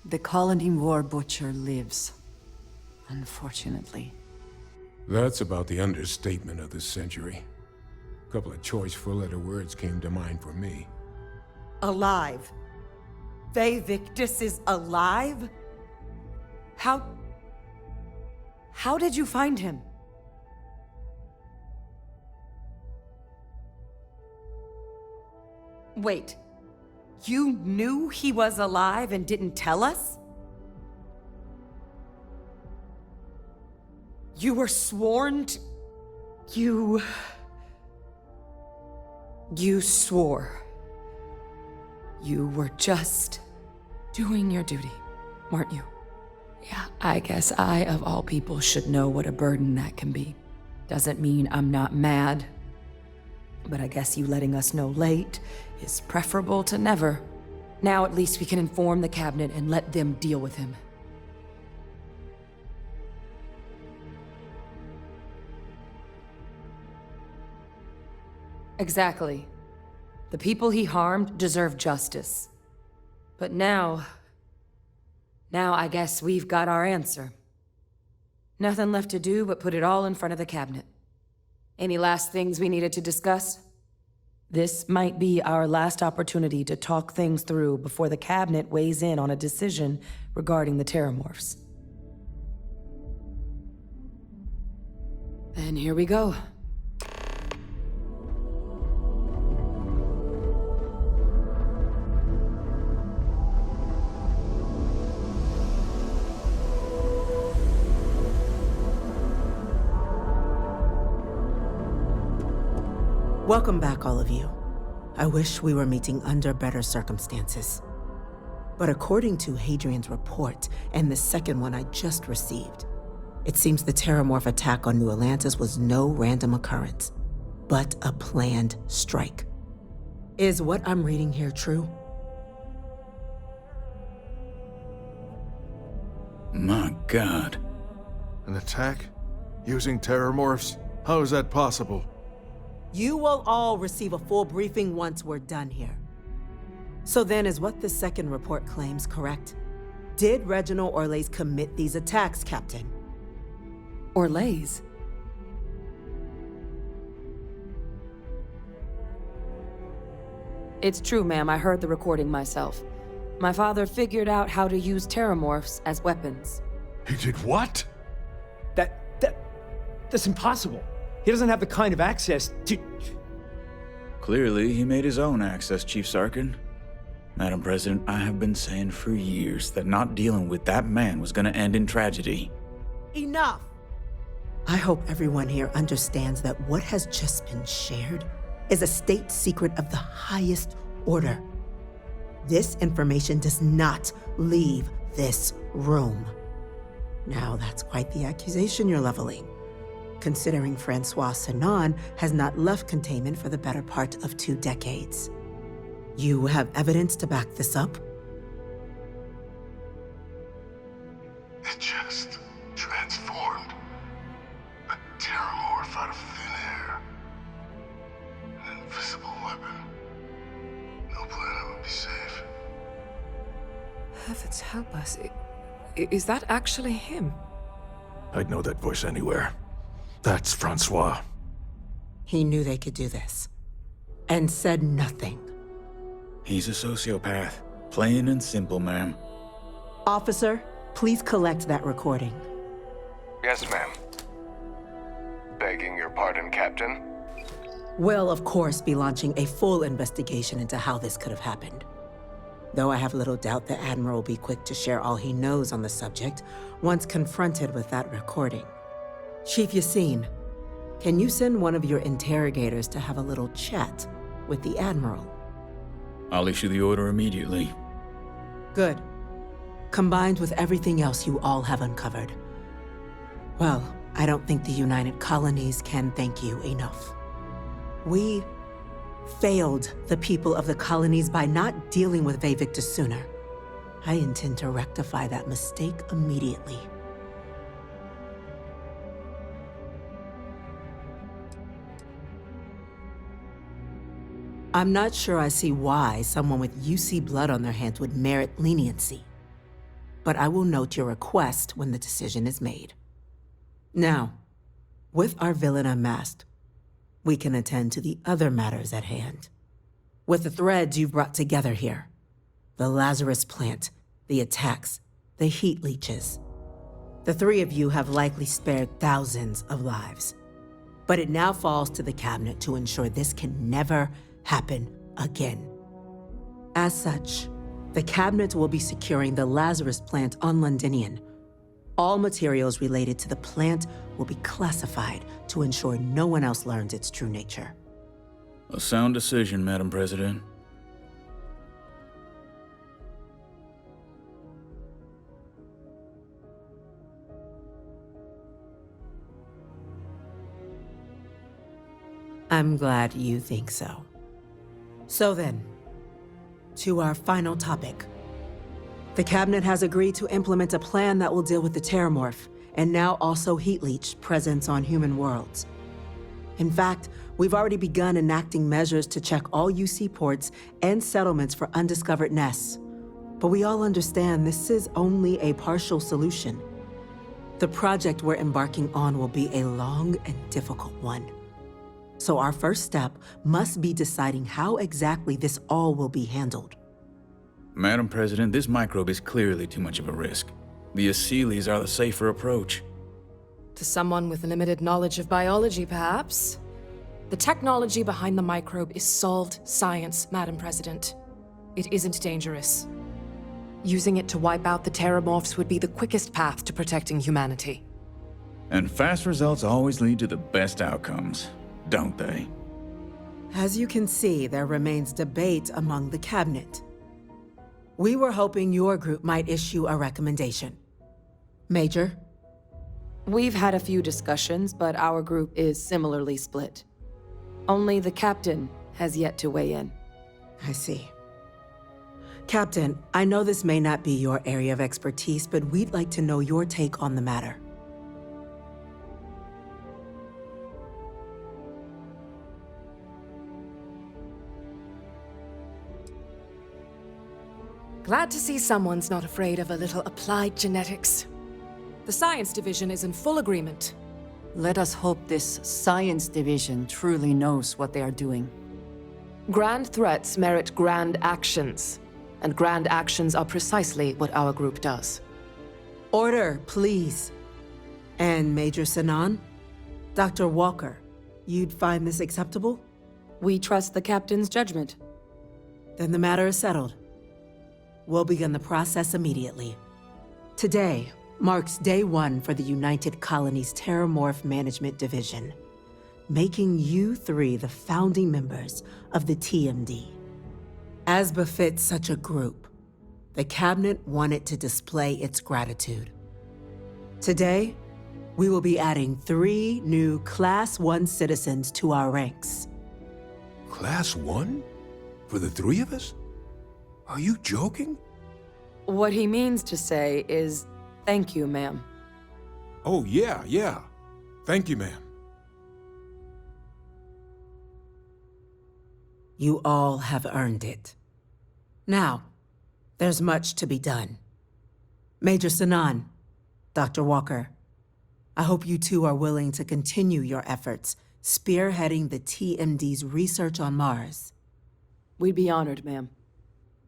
The colony war butcher lives, unfortunately. That's about the understatement of this century. A couple of choice four-letter words came to mind for me. Alive. Faye Victus is alive? How did you find him? Wait. You knew he was alive and didn't tell us? You were sworn to... You swore. You were just doing your duty, weren't you? Yeah, I guess I, of all people, should know what a burden that can be. Doesn't mean I'm not mad. But I guess you letting us know late is preferable to never. Now at least we can inform the cabinet and let them deal with him. Exactly. The people he harmed deserve justice. But now I guess we've got our answer. Nothing left to do but put it all in front of the cabinet. Any last things we needed to discuss? This might be our last opportunity to talk things through before the cabinet weighs in on a decision regarding the terramorphs. Then here we go. Welcome back, all of you. I wish we were meeting under better circumstances. But according to Hadrian's report, and the second one I just received, it seems the Terramorph attack on New Atlantis was no random occurrence, but a planned strike. Is what I'm reading here true? My God. An attack? Using Terramorphs? How is that possible? You will all receive a full briefing once we're done here. So then, is what the second report claims correct? Did Reginald Orlays commit these attacks, Captain? Orlays? It's true, ma'am. I heard the recording myself. My father figured out how to use Terramorphs as weapons. He did what? That's impossible. He doesn't have the kind of access to... Clearly, he made his own access, Chief Sarkin. Madam President, I have been saying for years that not dealing with that man was gonna end in tragedy. Enough! I hope everyone here understands that what has just been shared is a state secret of the highest order. This information does not leave this room. Now, that's quite the accusation you're leveling, considering Francois Sinon has not left containment for the better part of 2 decades. You have evidence to back this up? It just transformed. A Terramorph out of thin air. An invisible weapon. No planet would be safe. Heavens help us. Is that actually him? I'd know that voice anywhere. That's Francois. He knew they could do this, and said nothing. He's a sociopath. Plain and simple, ma'am. Officer, please collect that recording. Yes, ma'am. Begging your pardon, Captain? We'll, of course, be launching a full investigation into how this could have happened. Though I have little doubt the Admiral will be quick to share all he knows on the subject once confronted with that recording. Chief Yassine, can you send one of your interrogators to have a little chat with the Admiral? I'll issue the order immediately. Good. Combined with everything else you all have uncovered, well, I don't think the United Colonies can thank you enough. We failed the people of the colonies by not dealing with Vevictus sooner. I intend to rectify that mistake immediately. I'm not sure I see why someone with UC blood on their hands would merit leniency, but I will note your request when the decision is made. Now, with our villain unmasked, we can attend to the other matters at hand. With the threads you've brought together here, the Lazarus plant, the attacks, the heat leeches, the 3 of you have likely spared thousands of lives. But it now falls to the cabinet to ensure this can never happen again. As such, the cabinet will be securing the Lazarus plant on Londinian. All materials related to the plant will be classified to ensure no one else learns its true nature. A sound decision, Madam President. I'm glad you think so. So then, to our final topic. The cabinet has agreed to implement a plan that will deal with the Terramorph, and now also Heat Leech presence on human worlds. In fact, we've already begun enacting measures to check all UC ports and settlements for undiscovered nests. But we all understand this is only a partial solution. The project we're embarking on will be a long and difficult one. So our first step must be deciding how exactly this all will be handled. Madam President, this microbe is clearly too much of a risk. The Aceles are the safer approach. To someone with limited knowledge of biology, perhaps? The technology behind the microbe is solved science, Madam President. It isn't dangerous. Using it to wipe out the Terramorphs would be the quickest path to protecting humanity. And fast results always lead to the best outcomes, don't they? As you can see, there remains debate among the cabinet. We were hoping your group might issue a recommendation. Major? We've had a few discussions, but our group is similarly split. Only the captain has yet to weigh in. I see. Captain, I know this may not be your area of expertise, but we'd like to know your take on the matter. Glad to see someone's not afraid of a little applied genetics. The science division is in full agreement. Let us hope this science division truly knows what they are doing. Grand threats merit grand actions, and grand actions are precisely what our group does. Order, please. And Major Sinan? Dr. Walker, you'd find this acceptable? We trust the captain's judgment. Then the matter is settled. We'll begin the process immediately. Today marks day one for the United Colonies Terramorph Management Division, making you three the founding members of the TMD. As befits such a group, the Cabinet wanted to display its gratitude. Today, we will be adding 3 new Class 1 citizens to our ranks. Class 1? For the 3 of us? Are you joking? What he means to say is, thank you, ma'am. Oh, yeah. Thank you, ma'am. You all have earned it. Now, there's much to be done. Major Sinan, Dr. Walker, I hope you two are willing to continue your efforts spearheading the TMD's research on Mars. We'd be honored, ma'am.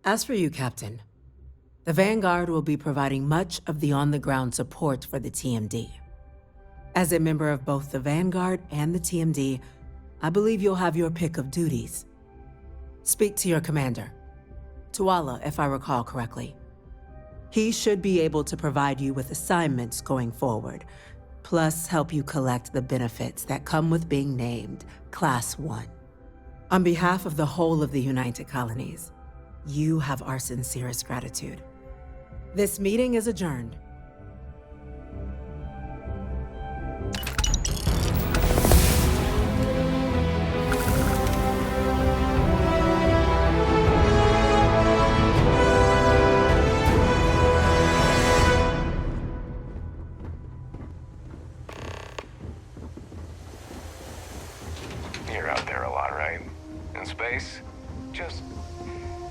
As for you, Captain, the Vanguard will be providing much of the on-the-ground support for the TMD. As a member of both the Vanguard and the TMD, I believe you'll have your pick of duties. Speak to your commander, Tuala, if I recall correctly. He should be able to provide you with assignments going forward, plus help you collect the benefits that come with being named Class 1. On behalf of the whole of the United Colonies, you have our sincerest gratitude. This meeting is adjourned. You're out there a lot, right? In space? Just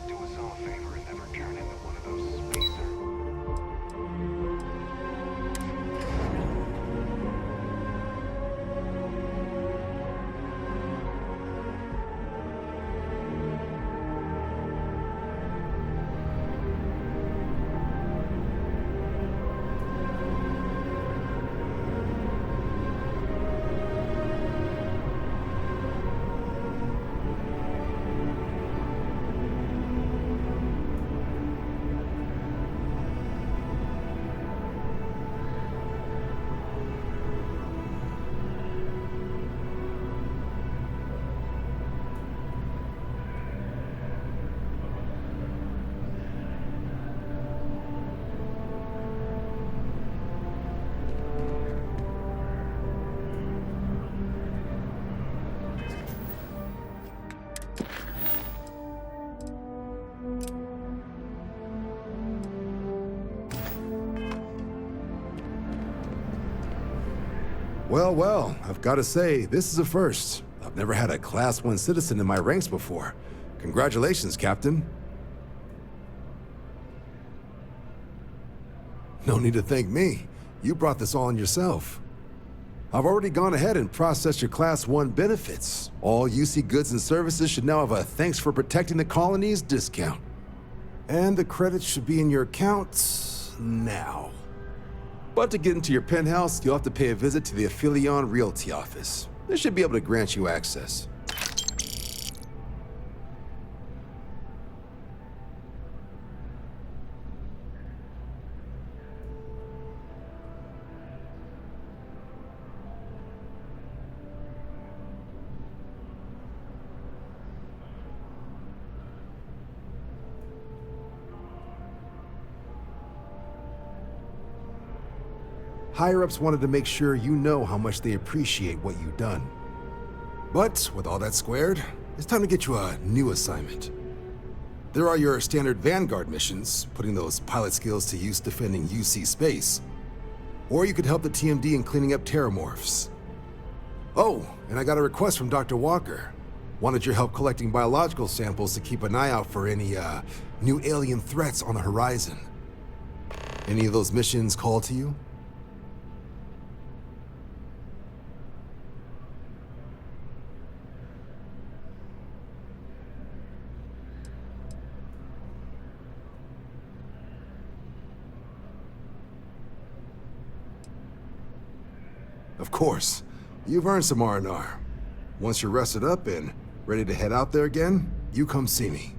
do us all a favor and never turn into one of those spacer... Well, I've got to say, this is a first. I've never had a Class 1 citizen in my ranks before. Congratulations, Captain. No need to thank me. You brought this on yourself. I've already gone ahead and processed your Class 1 benefits. All UC goods and services should now have a thanks for protecting the colonies discount. And the credits should be in your accounts now. But to get into your penthouse, you'll have to pay a visit to the Aphelion Realty office. They should be able to grant you access. higher-ups wanted to make sure you know how much they appreciate what you've done. But with all that squared, it's time to get you a new assignment. There are your standard Vanguard missions, putting those pilot skills to use defending UC space. Or you could help the TMD in cleaning up terramorphs. Oh, and I got a request from Dr. Walker. Wanted your help collecting biological samples to keep an eye out for any, new alien threats on the horizon. Any of those missions call to you? Of course. You've earned some R&R. Once you're rested up and ready to head out there again, you come see me.